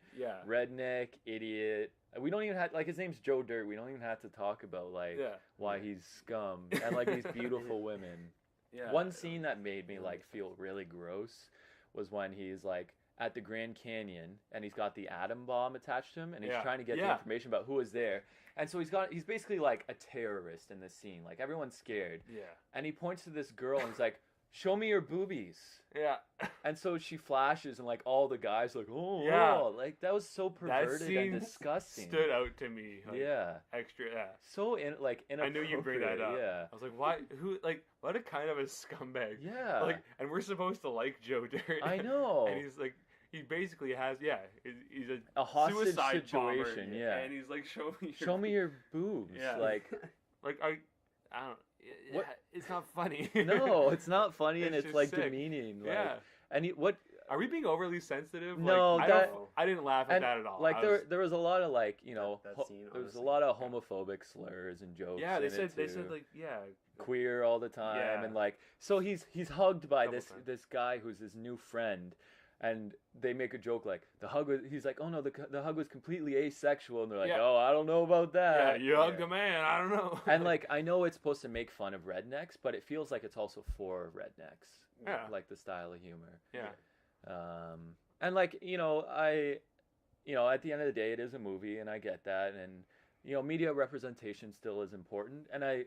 redneck idiot. We don't even have, like, his name's Joe Dirt. We don't even have to talk about like why he's scum and like these beautiful women. One scene that made me like feel really gross was when he's like at the Grand Canyon and he's got the atom bomb attached to him, and he's trying to get the information about who is there. And so he's basically like a terrorist in this scene. Like everyone's scared. And he points to this girl and he's like, "Show me your boobies." And so she flashes, and like all the guys are like, oh, like that was so perverted and disgusting. Stood out to me. Like, extra. So inappropriate. I knew you'd bring that up. I was like, why? Who? Like, what a kind of a scumbag. Like, and we're supposed to like Joe Dirt. I know. And he's like, he basically has, he's a hostage suicide situation. Bomber, and he's like, show me your boobs. Like I don't. It's not funny. No, it's not funny, and it's like sick. demeaning. Like, and Are we being overly sensitive? No, I didn't laugh at that at all. Like there was a lot of like that scene, there was a lot of homophobic slurs and jokes. Yeah, they said like queer all the time, and like so he's hugged by this guy who's his new friend, and they make a joke like the hug was. He's like, oh no, the hug was completely asexual, and they're like, oh, I don't know about that. Yeah, you hugged a man. I don't know. And like I know it's supposed to make fun of rednecks, but it feels like it's also for rednecks. Yeah. Like the style of humor. Yeah. And like at the end of the day, it is a movie, and I get that, and media representation still is important, and I.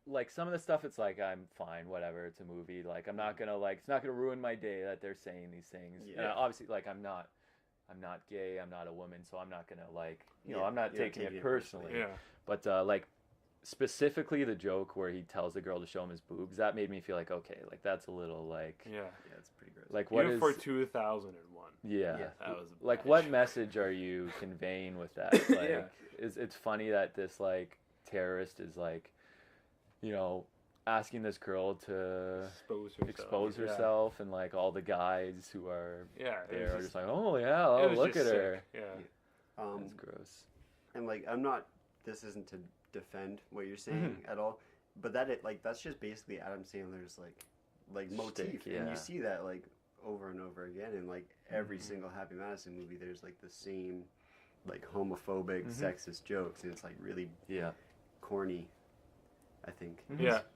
Like some of the stuff, it's like I'm fine, whatever. It's a movie. Like I'm not gonna it's not gonna ruin my day that they're saying these things. Yeah. And obviously, like I'm not gay. I'm not a woman, so I'm not gonna I'm not taking it personally. Yeah. But like specifically the joke where he tells the girl to show him his boobs, that made me feel like okay, like that's a little like it's pretty gross. Like what is for 2001? Yeah. That was like what message are you conveying with that? Like it's funny that this like terrorist is like. Asking this girl to expose herself, and like all the guys who are there are just like, oh yeah, look at her. Yeah, that's gross. And like, this isn't to defend what you're saying at all, but that's just basically Adam Sandler's like motif, and you see that like over and over again in like every single Happy Madison movie. There's like the same like homophobic, sexist jokes, and it's like really corny. I think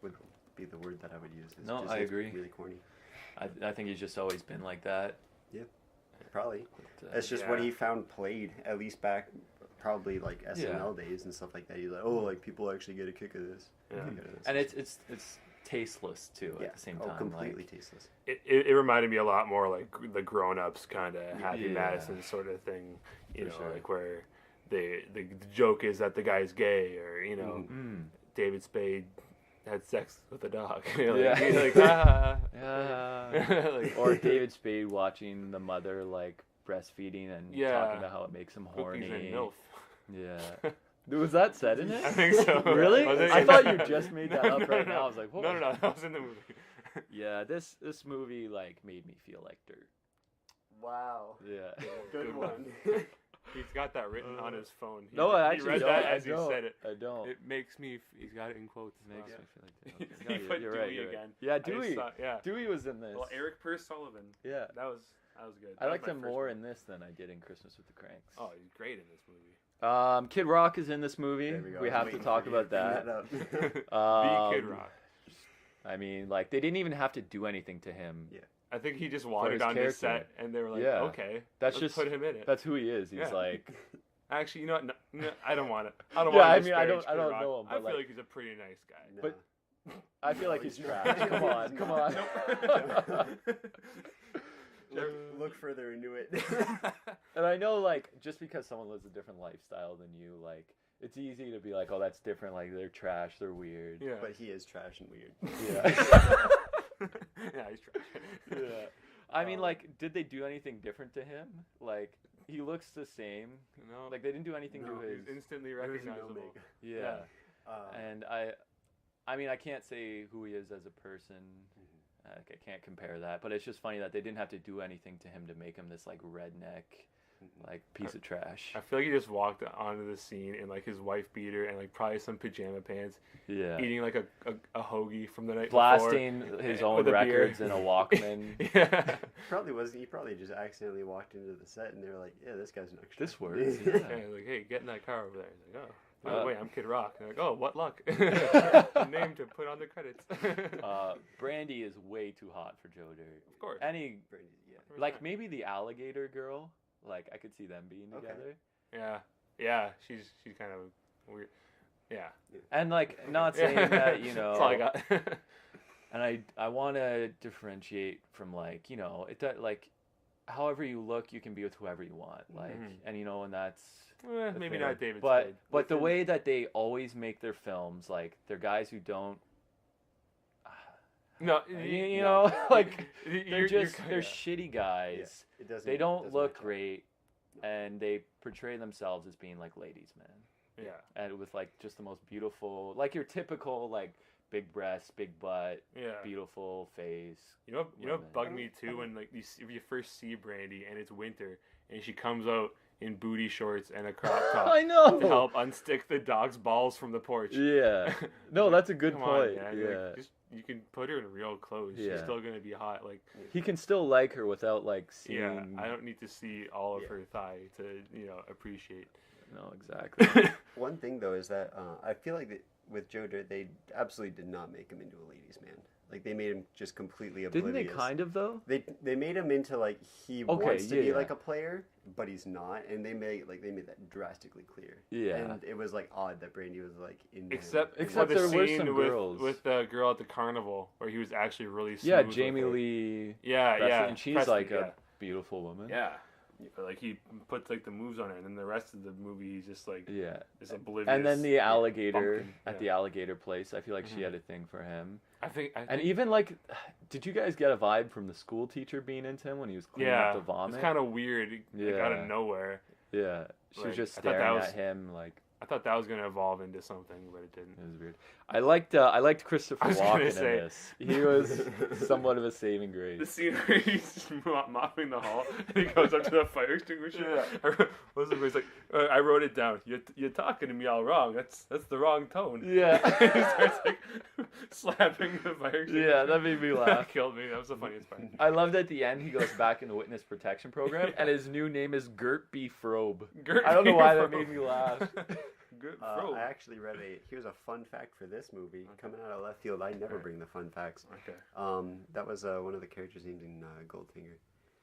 would be the word that I would use. I agree. Really corny. I think he's just always been like that. Yeah, probably. It's just what he found played, at least back probably like SNL days and stuff like that. He's like, oh, like people actually get a kick of this. Yeah. And it's tasteless too at the same time. Completely tasteless. It reminded me a lot more like the Grown Ups kind of Happy Madison sort of thing. Like where the joke is that the guy's gay, or David Spade had sex with a dog. He's like, or David Spade watching the mother like breastfeeding and talking about how it makes him horny. And MILF. Yeah. Was that said in it? I think so. Really? I thought you just made that up right now. I was like, whoa. No, that was in the movie. Yeah, this movie like made me feel like dirt. Wow. Yeah. Good one. He's got that written on his phone. He actually read don't. that as he said it. I don't. It makes me. He's got it in quotes. It makes me feel like he put Dewey right. again. Yeah, Dewey. Dewey was in this. Well, Eric Purse Sullivan. Yeah, that was good. I liked him more in this than I did in Christmas with the Cranks. Oh, he's great in this movie. Kid Rock is in this movie. We have to talk about that. The Kid Rock. I mean, like they didn't even have to do anything to him. Yeah. I think he just wanted on his set, and they were like, "Okay, let's put him in it." That's who he is. He's like. Actually, you know what? No, I don't want it. I don't want to I don't know him. But I feel like he's a pretty nice guy. No. But I feel like he's trash. Come on. Look further into it. And I know, like, just because someone lives a different lifestyle than you, like, it's easy to be like, oh, that's different. Like, they're trash. They're weird. Yeah. But he is trash and weird. Yeah. Yeah, he's trash. Yeah. I mean, like, did they do anything different to him? Like, he looks the same. No. Like, they didn't do anything to his... He's instantly recognizable. Yeah. And I mean, I can't say who he is as a person. I can't compare that. But it's just funny that they didn't have to do anything to him to make him this, like, redneck, like, piece of trash. I feel like he just walked onto the scene in, like, his wife beater and, like, probably some pajama pants. Yeah. Eating, like, a hoagie from the night Blasting before. His own records in a Walkman. Yeah. He probably just accidentally walked into the set and they were like, yeah, this guy's an extra. This works. Yeah. Like, hey, get in that car over there. He's like, oh. By the way, I'm Kid Rock. They're like, oh, what luck. Name to put on the credits. Brandy is way too hot for Joe Dirt. Of course. Brandy, Like, maybe the alligator girl. Like, I could see them being together. Yeah. Yeah, she's kind of weird. Yeah. And, like, not saying that, you know... That's all I got. And I want to differentiate from, like, you know, like, however you look, you can be with whoever you want. Like, and, you know, and that's... maybe not David Spade. But the way that they always make their films, like, they're guys who don't... No, you know, like they're shitty guys. Yeah. They don't look great, and they portray themselves as being like ladies' men. Yeah, and with like just the most beautiful, like your typical like big breasts, big butt, Yeah. beautiful face. You know what bugged me too when like if you first see Brandy and it's winter and she comes out in booty shorts and a crop top I know. to help unstick the dog's balls from the porch. Yeah. No, that's a good Come point. on, man. Yeah. Like, you can put her in real clothes. Yeah. She's still gonna be hot. Like He can still like her without like seeing. yeah, I don't need to see all of her thigh to appreciate. No, exactly. One thing though is that I feel like that with Joe Dirt, they absolutely did not make him into a ladies' man. Like they made him just completely oblivious. Didn't they kind of though? They made him into like he wants to be like a player, but he's not, and they made that drastically clear. Yeah. And it was like odd that Brandy was like in Except Except for the there were scene some girls. with the girl at the carnival where he was actually really smooth. Yeah, with Jamie her. Lee. Yeah, Presley, yeah. and she's Presley, like a beautiful woman. Yeah. Like he puts like the moves on her, and then the rest of the movie he's just like is oblivious. And then the alligator bumpkin. at the alligator place, I feel like she had a thing for him. I think and even like, did you guys get a vibe from the school teacher being into him when he was cleaning up the vomit? It's kind of weird. Like out of nowhere. Yeah, she was Like, just I thought staring that at him like. I thought that was gonna evolve into something, but it didn't. It was weird. I liked Christopher I was Walken gonna in say- this. He was somewhat of a saving grace. The scene where he's mopping the hall and he goes up to the fire extinguisher. What's the he's like, I wrote it down. You're talking to me all wrong. That's the wrong tone. Yeah. He starts like slapping the fire extinguisher. Yeah, that made me laugh. That killed me. That was the funniest part. I loved at the end he goes back in the witness protection program and his new name is Gert B. Frobe. Gert I don't know B. why that Frobe. made me laugh. Good I actually read here's a fun fact for this movie coming out of left field. I never bring the fun facts. Okay. That was one of the characters named in Goldfinger.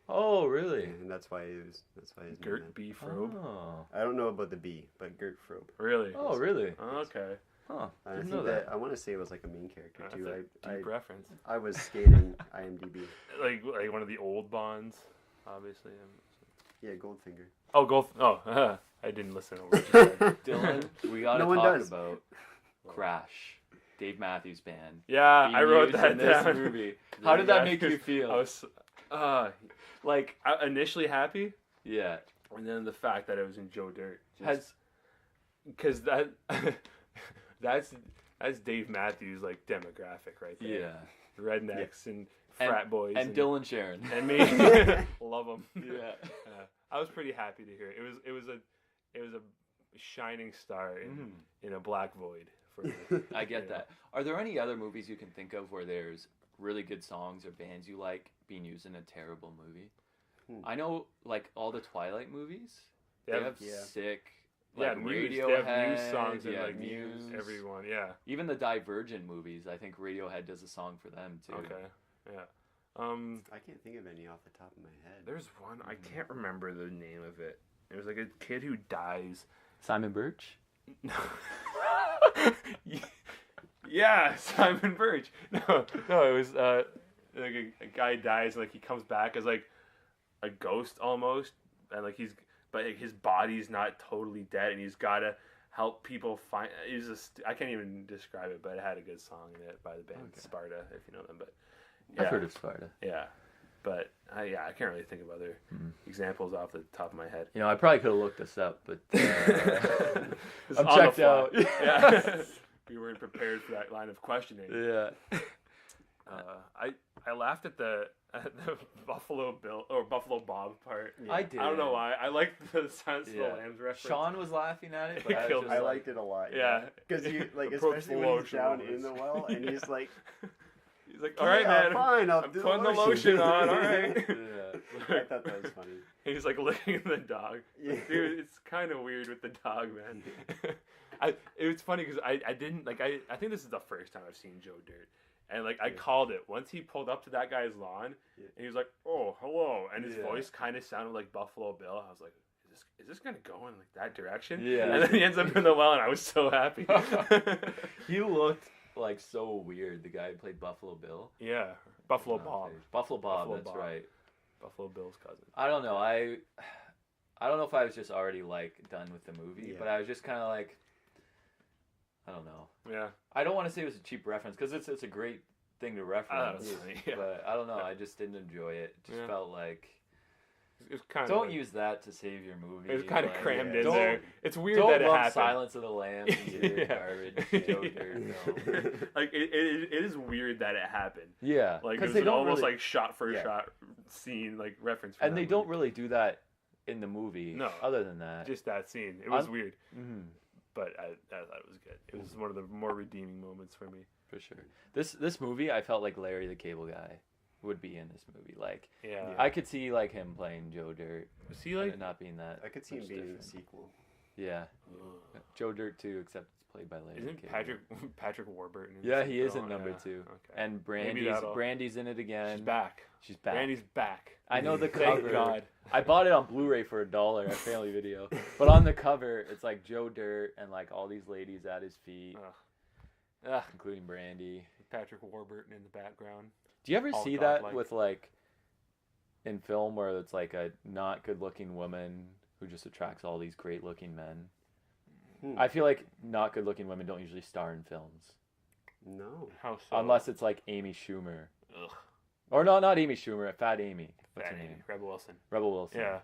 Oh, really? And that's why his name Gert B. Frobe. Oh. I don't know about the B, but Gert Frobe. Really? Oh, really? Okay. Huh. I Didn't think know that. I want to say it was like a main character That's too. a deep reference. I was scanning IMDb. Like one of the old Bonds, obviously. Yeah, Goldfinger. Oh, Oh, I didn't listen to what you said. Dylan, we gotta No one talk does. about Crash, Dave Matthews Band. Yeah, being I wrote used that in this down. movie. How did that make you I feel? was Like, initially happy, yeah. and then the fact that it was in Joe Dirt, Has because that's Dave Matthews like demographic right there. yeah. Rednecks and frat boys and Dylan Sharon and me love them. Yeah. I was pretty happy to hear it. It was a shining star in a black void for me. I get that. Are there any other movies you can think of where there's really good songs or bands you like being used in a terrible movie? I know, like, all the Twilight movies, they have sick, like, Muse. Radiohead. They have Muse songs and like Muse. everyone. Yeah. Even the Divergent movies, I think Radiohead does a song for them, too. Okay. Yeah. I can't think of any off the top of my head. There's one I can't remember the name of it. It was like a kid who dies. Simon Birch? No. Yeah, Simon Birch. No, it was like a guy dies, like he comes back as like a ghost almost, and like but his body's not totally dead, and he's gotta help people find. I can't even describe it, but it had a good song in it by the band Sparta, if you know them. But yeah, I've heard of Sparta. Yeah, but I can't really think of other examples off the top of my head. You know, I probably could have looked this up, but I'm on the checked fly. out. Yeah. We weren't prepared for that line of questioning. Yeah. I laughed at the Buffalo Bill or Buffalo Bob part. Yeah. I did. I don't know why. I liked the Silence of the Lambs reference. Sean was laughing at it, but I liked it a lot. Yeah, because you like, The especially when he's lotion down was- in the well and he's like, all right, man. Fine, I'm putting the lotion on. All right. Yeah. I thought that was funny. He's like licking the dog. Yeah. Dude, it's kind of weird with the dog, man. It was funny because I didn't like I think this is the first time I've seen Joe Dirt. And like I called it once he pulled up to that guy's lawn, and he was like, "Oh, hello," and his voice kind of sounded like Buffalo Bill. I was like, "Is this gonna go in like that direction?" Yeah. And then he ends up in the well, and I was so happy. He looked like so weird. The guy who played Buffalo Bill. Yeah, Buffalo Bob. Buffalo Bob. Buffalo That's Bob. right. Buffalo Bill's cousin. I don't know. I don't know if I was just already like done with the movie, but I was just kind of like, I don't know. Yeah. I don't want to say it was a cheap reference because it's a great thing to reference, Yeah. but I don't know. I just didn't enjoy it. Just felt like It's kind Don't of use that to save your movie. It's kind of crammed in Don't- there. It's weird Don't that it lump happened. Silence of the Lambs into Yeah. garbage. Joker, no. Like it is weird that it happened. Yeah, Like because it they was don't almost really, like shot for shot scene, like reference. For and that they movie. don't really do that in the movie. No. Other than that, Just that scene. It was weird, Mhm. but I thought it was good. It was one of the more redeeming moments for me. for sure. This movie, I felt like Larry the Cable Guy would be in this movie. Like, Yeah. I could see like him playing Joe Dirt. Was he and like? it not being that. I could see him much being in the different. sequel. Yeah, Joe Dirt too, except it's played by Larry. the Isn't Cable Patrick Warburton? In Yeah, this he is film? in number Yeah. 2. Okay. And Maybe that'll- Brandy's in it again. She's back. She's back. Brandy's back. I know the Thank cover. God. I bought it on Blu-ray for $1 at Family Video. But on the cover, it's like Joe Dirt and like all these ladies at his feet, Ugh. including Brandy. Patrick Warburton in the background. Do you ever All see that godlike. with like in film where it's like a not good-looking woman who just attracts all these great-looking men? I feel like not good-looking women don't usually star in films. No. How so? Unless it's like Amy Schumer. Ugh. Or no, not Amy Schumer, Fat Amy. What's Fat her Amy, name? Rebel Wilson. Rebel Wilson. Yeah.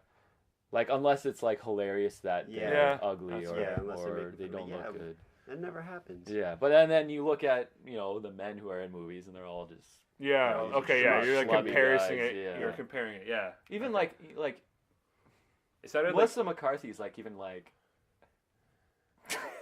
Like, unless it's like hilarious that Yeah. they're Yeah. ugly That's- or, yeah, unless they or make it they funny. don't Yeah. look good. That never happens. Yeah, but then you look at, the men who are in movies and they're all just Yeah. No, Okay. Yeah. You're like schlubby comparing guys, it. yeah. You're comparing it. Yeah. even Okay. like Is that Melissa McCarthy's like even like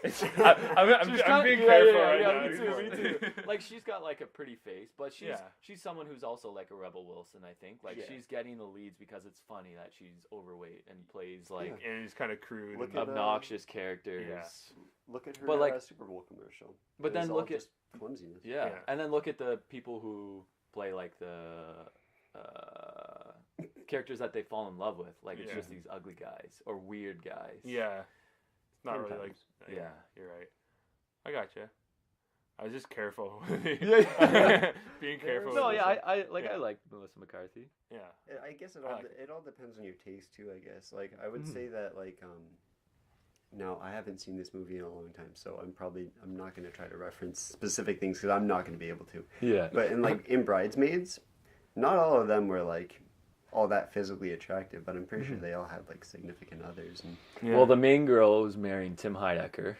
I'm She's being yeah, careful yeah, right yeah, now. me too. Like she's got like a pretty face, but Yeah. she's someone who's also like a Rebel Wilson, I think. Like Yeah. she's getting the leads because it's funny that she's overweight and plays like And he's kind of crude. Look and- at, obnoxious characters. Yeah. Look at her But, like- Super Bowl commercial. But It then was all look at just clumsiness. yeah. Yeah. And then look at the people who play like the characters that they fall in love with. Like it's Yeah. just these ugly guys or weird guys. Yeah. It's not really like. Sometimes. Yeah. You're right. I got you. I was just careful. Yeah. Being careful. No, with yeah, this I Yeah. like Melissa McCarthy. one. Yeah. I guess I like it all depends on your taste too. I guess like I would Mhm. say that like now I haven't seen this movie in a long time, so I'm not going to try to reference specific things because I'm not going to be able to. Yeah. But in Bridesmaids, not all of them were like all that physically attractive, but I'm pretty sure they all had like significant others. And Well, the main girl was marrying Tim Heidecker.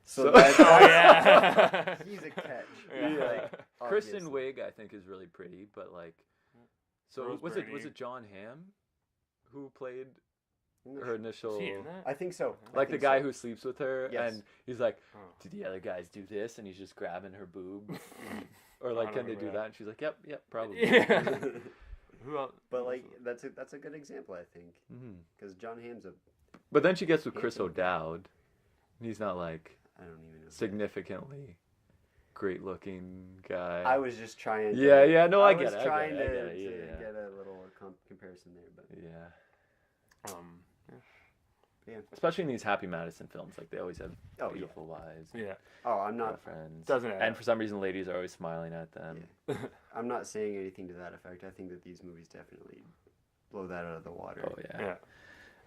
so Oh yeah. he's a catch. Yeah. Like, Kristen obviously. Wiig, I think, is really pretty, but like, so Rose was Byrne. it John Hamm who played I'm not her sure. initial? Is he in that? I think so. I Like the think guy so. who sleeps with her, Yes. and he's like, Oh. "Do the other guys do this?" And he's just grabbing her boob, or like, I "Can they don't do remember that?" And she's like, "Yep, probably." Yeah. Who else? But like that's a good example, I think, Mhm. because John Hamm's a But then she gets with Chris Handsome. O'Dowd. He's not like I don't even know. significantly great-looking guy. I was just trying. To, Yeah, no, I get was it, I trying get it, I to, get it, to yeah. get a little comparison there, but yeah. yeah. Especially in these Happy Madison films, like they always have Oh, yeah. beautiful wives, Yeah. Oh, I'm not. girlfriends. Doesn't it? And for some reason, ladies are always smiling at them. I'm not saying anything to that effect. I think that these movies definitely blow that out of the water. Oh yeah.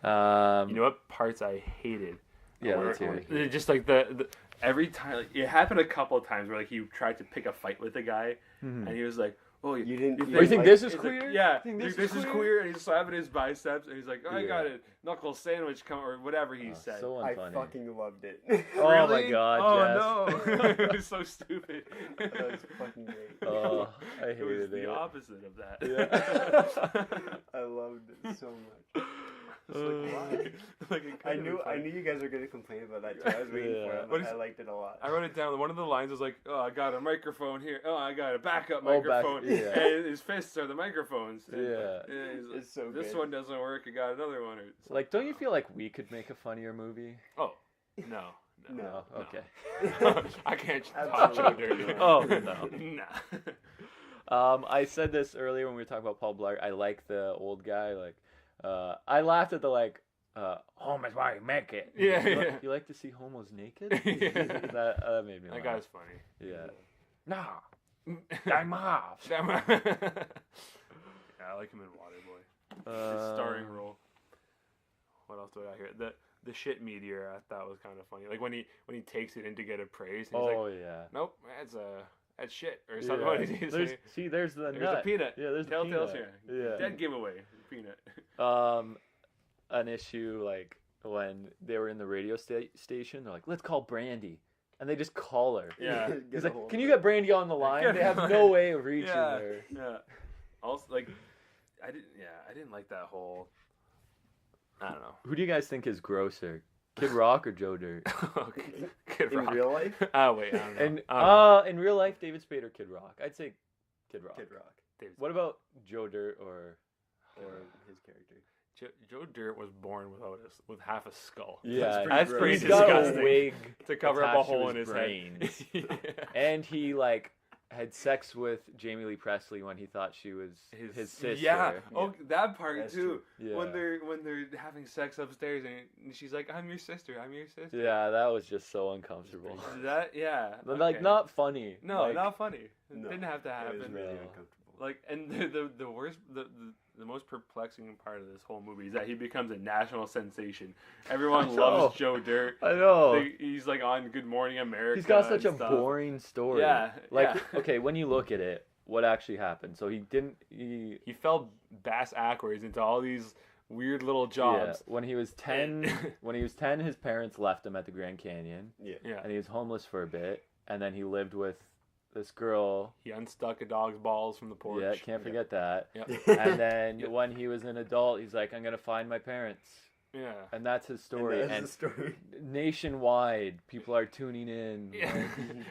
Yeah. You know what parts I hated? Yeah, Where- let's hear it. Just like the every time, like, it happened a couple of times where like he tried to pick a fight with a guy, and he was like, "Oh, You didn't. Oh, you think this is he's like, queer? yeah, You think this, this is is queer, and he's slapping his biceps, and he's like, "I Yeah. got a knuckle sandwich come or whatever he Oh, said." so I unfunny. fucking loved it. Oh my Really? god, Oh Jess. no, it was so stupid. That was fucking great. Oh, I It was hated the it. opposite of that. Yeah. I loved it so much. It's like, why? Like, it I could've knew been funny. you guys were gonna complain about that too. I was waiting for Yeah. it. What is- I liked it a lot. I wrote it down. One of the lines was like, "Oh, I got a microphone here. Oh, I got a backup Oh, back- microphone." yeah. And his fists are the microphones. And, Yeah. he's like, It's so this good. one doesn't work. I got another one. Or something Like, don't you feel like we could make a funnier movie? Oh, no. No. Oh, okay. I can't talk Absolutely Joe dirty. not. Oh, no. Nah. I said this earlier when we were talking about Paul Blart. I like the old guy. Like, I laughed at the like, home is why you make it. Yeah, you, yeah. You like to see homos naked? Yeah. that made me laugh. That guy's funny. Yeah. Nah. I'm off. Yeah, I like him in Waterboy. His starring role. What else do I hear? The shit meteor I thought was kind of funny. Like when he takes it in to get appraised. And he's Oh like, yeah. nope, That's shit or something. What did he say? There's the There's nut. a peanut. Yeah, there's Telltale a here. peanut. Yeah. Dead giveaway. Peanut. An issue like when they were in the radio station, they're like, let's call Brandy. And they just call her. Yeah. He's like, can you get Brandy on the line? They have no way of reaching her. Yeah. Also, like, I didn't like that whole. I don't know. Who do you guys think is grosser, Kid Rock or Joe Dirt? Kid Rock. In real life? Wait, I don't know. In real life, David Spade or Kid Rock? I'd say Kid Rock. Kid Rock. What about Joe Dirt or his character? Joe Dirt was born with half a skull. Yeah, that's pretty he's disgusting. got a wig to cover up a hole in his brains. head. And he like had sex with Jamie Lee Presley when he thought she was his sister. Yeah. Oh, that part That's too. Yeah. When they're having sex upstairs and she's like, "I'm your sister. I'm your sister." Yeah, that was just so uncomfortable. But Like not funny. No, like, not funny. It No, didn't have to happen. It was really uncomfortable. Like, and the worst, the most perplexing part of this whole movie is that he becomes a national sensation. Everyone loves Joe Dirt. I know. He's like on Good Morning America. He's got such a stuff. boring story. Yeah. Like, yeah. okay, when you look at it, what actually happened? So he fell bass backwards into all these weird little jobs. Yeah, when he was 10, his parents left him at the Grand Canyon. Yeah. And he was homeless for a bit, and then he lived with this girl. He unstuck a dog's balls from the porch. Yeah, can't forget that. Yep. And then when he was an adult, he's like, I'm going to find my parents. Yeah. And that's his story. And that's the story. Nationwide, people are tuning in. Yeah.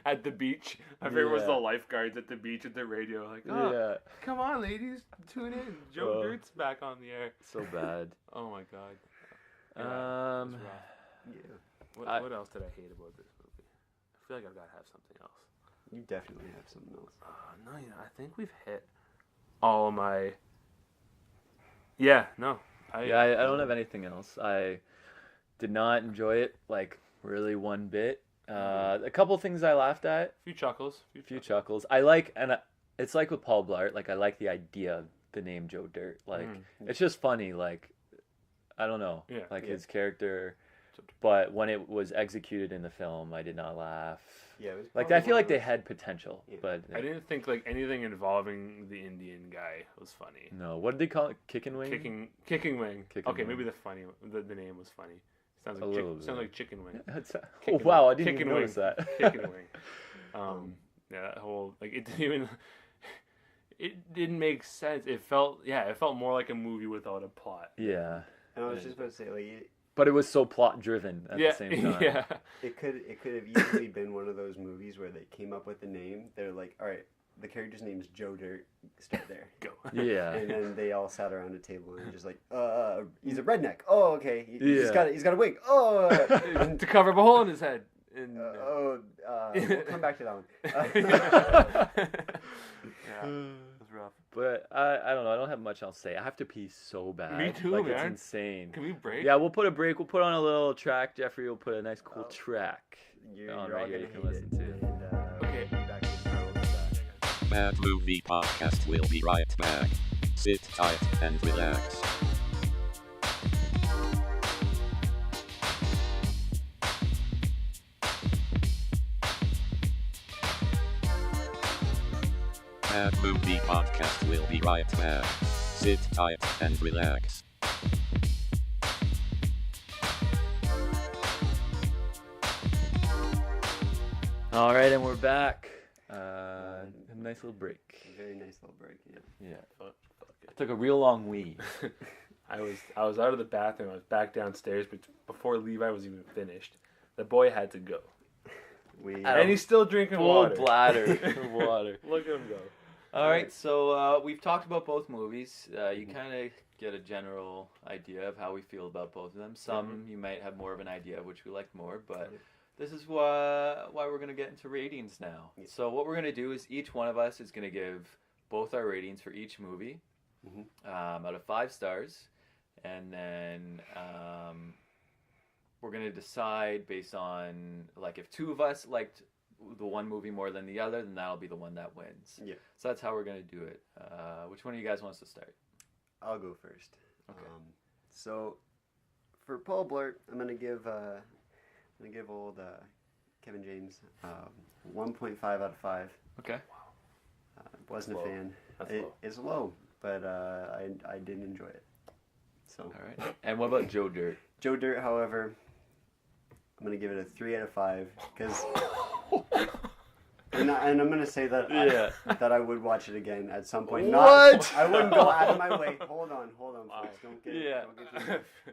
At the beach. My favorite was the lifeguards at the beach at the radio. Like, come on, ladies, tune in. Joe Dirt's back on the air. So bad. Oh, my God. Yeah. What else did I hate about this movie? I feel like I've got to have something else. You definitely have something else. No, I think we've hit all my. Yeah, no. I don't have anything else. I did not enjoy it, like, really one bit. A couple things I laughed at. A few chuckles. I like, and it's like with Paul Blart, like, I like the idea of the name Joe Dirt. Like, it's just funny, like, I don't know. Yeah. Like, his character, but when it was executed in the film, I did not laugh. Yeah, it was like, I feel like they had potential, but I didn't think like anything involving the Indian guy was funny. No, what did they call it? Kicking wing. Kicking wing. Okay, wing. maybe the name was funny. Sounds like chicken wing. Oh wow, I didn't even notice that. Chicken wing. Yeah, that whole like it didn't even. It didn't make sense. It felt more like a movie without a plot. Yeah. And I was just about to say like. But it was so plot driven at the same time. Yeah. It could have easily been one of those movies where they came up with the name. They're like, all right, the character's name is Joe Dirt. Start there. Go. Yeah. And then they all sat around a table and just like, he's a redneck. Oh, okay. He's got a wig. Oh. To cover up a hole in his head. And, we'll come back to that one. It's rough. But I don't know. I don't have much else to say. I have to pee so bad. Me too, like, man. It's insane. Can we break? Yeah, we'll put a break. We'll put on a little track. Jeffrey will put a nice cool track You're on all right here gonna you can hate listen it. to. And, Okay. We'll be back in a little bit. Bad Movie Podcast will be right back. Sit tight and relax. Bad Movie Podcast will be right back. Sit tight and relax. All right, and we're back. A nice little break. Very nice little break. Yeah. Yeah. I took a real long wee. I was out of the bathroom. I was back downstairs, but before Levi was even finished, the boy had to go. And he's still drinking water. Full bladder of water. Look at him go. All right, so we've talked about both movies. You kind of get a general idea of how we feel about both of them. Some you might have more of an idea of which we liked more, but this is why we're going to get into ratings now. So what we're going to do is each one of us is going to give both our ratings for each movie out of 5 stars, and then we're going to decide based on, like, if 2 of us liked the one movie more than the other, then that'll be the one that wins. Yeah. So that's how we're going to do it. Which one of you guys wants to start? I'll go first. Okay. So for Paul Blart, I'm gonna give old Kevin James. 1.5 out of 5. Okay. Wasn't That's a low. fan. That's low. It's low, but I did enjoy it. So. All right. And what about Joe Dirt? Joe Dirt, however, I'm gonna give it a 3 out of 5 because. And I'm gonna say that that I would watch it again at some point. What? I wouldn't go out of my way. Hold on, folks. Don't get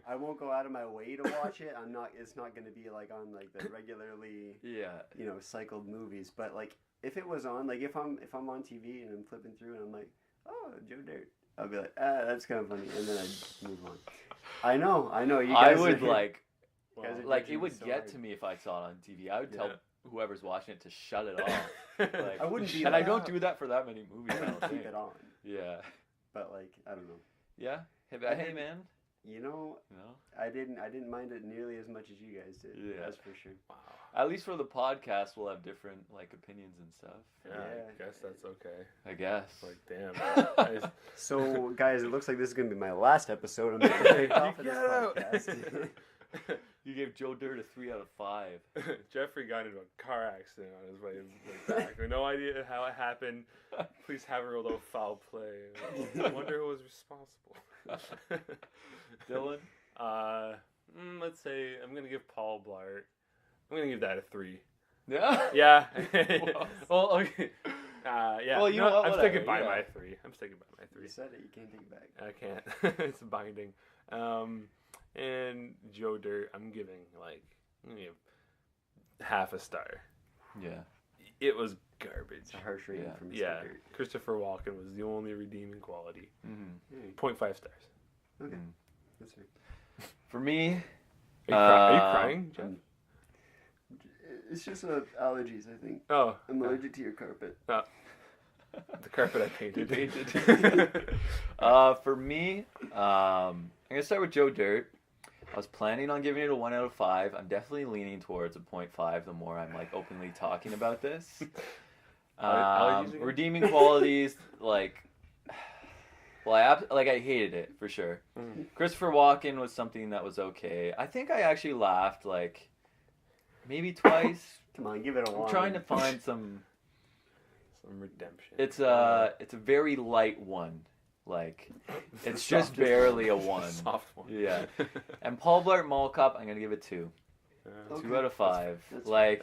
I won't go out of my way to watch it. I'm not. It's not gonna be like on like the regularly cycled movies. But like if it was on, like if I'm on TV and I'm flipping through and I'm like, oh, Joe Dirt, I'll be like, that's kind of funny, and then I move on. I know. You guys. I would like it would so get hard. to me if I saw it on TV. I would tell whoever's watching it to shut it off. Like, I wouldn't be. And I don't do that for that many movies. I don't keep think. it on. Yeah. But like I don't know. Yeah. Hey man. You know, I didn't mind it nearly as much as you guys did. Yeah. That's for sure. Wow. At least for the podcast, we'll have different like opinions and stuff. Yeah, I guess that's okay. I guess. Like, damn. So, guys, it looks like this is going to be my last episode. I'm going to take off of this podcast. You gave Joe Dirt a 3 out of 5. Jeffrey got into a car accident on his way back. We have no idea how it happened. Please have a little foul play. I wonder who was responsible. Dylan? Let's say I'm going to give Paul Blart. I'm going to give that a 3. Yeah? Yeah. Well, okay. Yeah. Well, you know what? I'm sticking by Yeah. my 3. I'm sticking by my 3. You said it. You can't take it back. I can't. It's binding. And Joe Dirt, I'm gonna give half a star. Yeah. It was garbage. It's a harsh rating from Mr. Yeah. Dirt. Christopher Walken was the only redeeming quality. Mm-hmm. 0.5 stars. Okay. That's right. For me... Are you crying, Jeff? It's just allergies, I think. Oh. I'm allergic to your carpet. Oh. The carpet I painted. For me, I'm going to start with Joe Dirt. I was planning on giving it a 1 out of 5. I'm definitely leaning towards a 0.5 the more I'm like openly talking about this. Redeeming qualities, I hated it for sure. Christopher Walken was something that was okay. I think I actually laughed like maybe twice. Come on, give it a 1. I'm trying to find some redemption. It's a very light 1. Like, it's just barely a 1. Soft one. Yeah. And Paul Blart Mall Cop, I'm gonna give it 2. 2 out of 5. That's fair.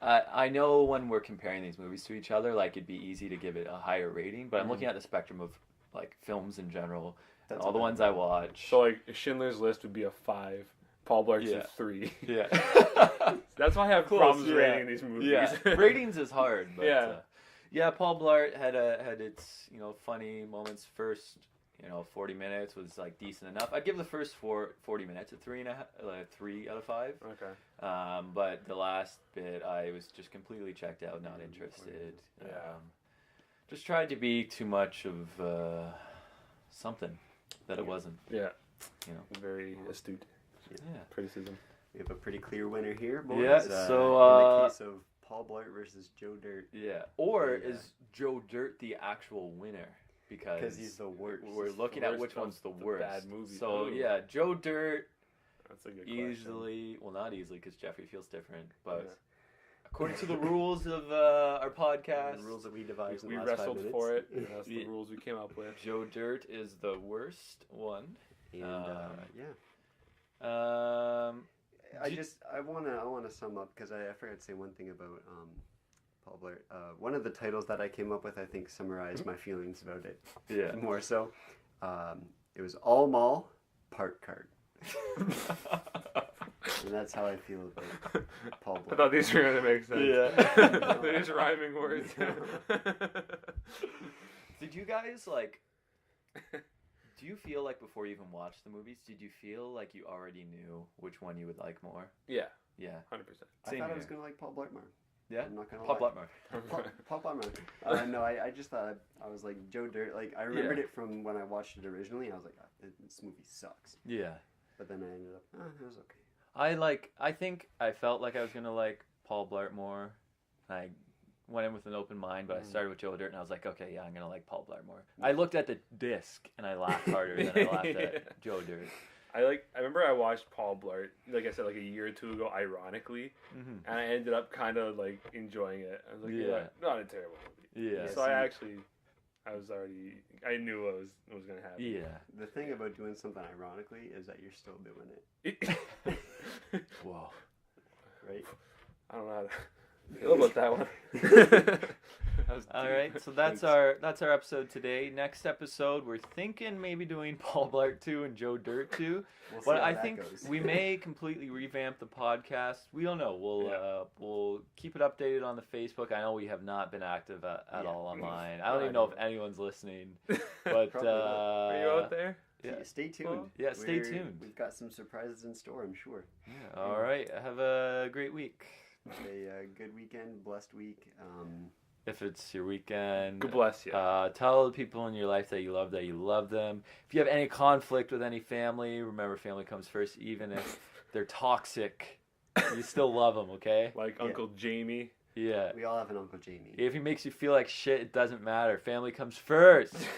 I know when we're comparing these movies to each other, like it'd be easy to give it a higher rating, but I'm looking at the spectrum of like films in general, and all the ones I watch. So like Schindler's List would be a 5. Paul Blart's a 3. Yeah. That's why I have problems rating these movies. Yeah. Ratings is hard, but yeah. Paul Blart had its funny moments. First 40 minutes was like decent enough. I'd give the first 40 minutes a 3 out of 5. Okay. But the last bit I was just completely checked out, not interested. Yeah. Just tried to be too much of something that it wasn't. Yeah. Very astute. Yeah. Criticism. We have a pretty clear winner here, boys. Yeah, so in the case of Paul Blart versus Joe Dirt. Yeah. Or is Joe Dirt the actual winner? Because he's the worst. We're looking at which one's the worst. Bad movie. So yeah, Joe Dirt. That's a good easily. Well, not easily because Jeffrey feels different, but according to the rules of our podcast, the rules that we devised, we wrestled for it. And that's the rules we came up with. Joe Dirt is the worst one. And I want to sum up because I forgot to say one thing about Paul Blart. One of the titles that I came up with, I think, summarized my feelings about it. Yeah. More so, it was all mall, part cart. And that's how I feel about Paul Blart. I thought these were gonna make sense. Yeah. They're just rhyming words. Did you guys do you feel like before you even watched the movies, did you feel like you already knew which one you would like more? Yeah. Yeah. 100%. I thought I was gonna like Paul Blart more. Yeah. I'm not gonna Paul lie. Blart. Paul Blart. No, I just thought I was like Joe Dirt. Like I remembered it from when I watched it originally. I was like, this movie sucks. Yeah. But then I ended up, it was okay. I think I felt like I was gonna like Paul Blart more. I went in with an open mind, but I started with Joe Dirt, and I was like, okay, I'm gonna like Paul Blart more. I looked at the disc and I laughed harder than I laughed at Joe Dirt. I remember I watched Paul Blart, like I said, like a year or two ago, ironically, and I ended up kind of like enjoying it. I was like, not a terrible movie. Yeah. So I knew what was gonna happen. Yeah. The thing about doing something ironically is that you're still doing it. Whoa. Right? I don't know how to feel about that one. All right, so that's our episode today. Next episode, we're thinking maybe doing Paul Blart 2 and Joe Dirt 2. But I think we may completely revamp the podcast. We don't know. We'll keep it updated on the Facebook. I know we have not been active at all online. I don't even know if anyone's listening. But are you out there? Yeah. Stay tuned. Yeah, stay tuned. We've got some surprises in store, I'm sure. Yeah. All right. Have a great week. A good weekend, blessed week. If it's your weekend, God bless you. Tell the people in your life that you love them. If you have any conflict with any family, remember family comes first. Even if they're toxic, you still love them, okay? Like Uncle Jamie. Yeah. We all have an Uncle Jamie. If he makes you feel like shit, it doesn't matter. Family comes first. If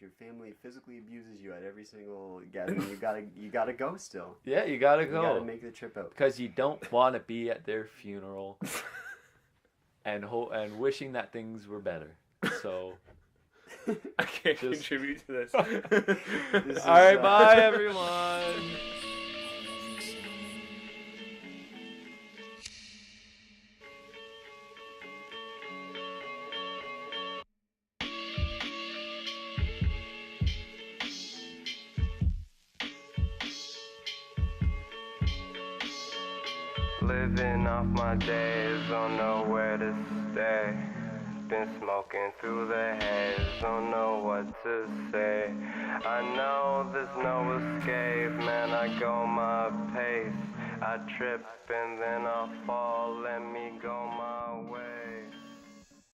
your family physically abuses you at every single gathering, you gotta go still. Yeah, you gotta go. You gotta make the trip out. Because you don't want to be at their funeral. And wishing that things were better. So I can't contribute to this. All right, bye everyone. Living off my days, don't know where to stay. Been smoking through the haze, don't know what to say. I know there's no escape, man, I go my pace. I trip and then I fall, let me go my way.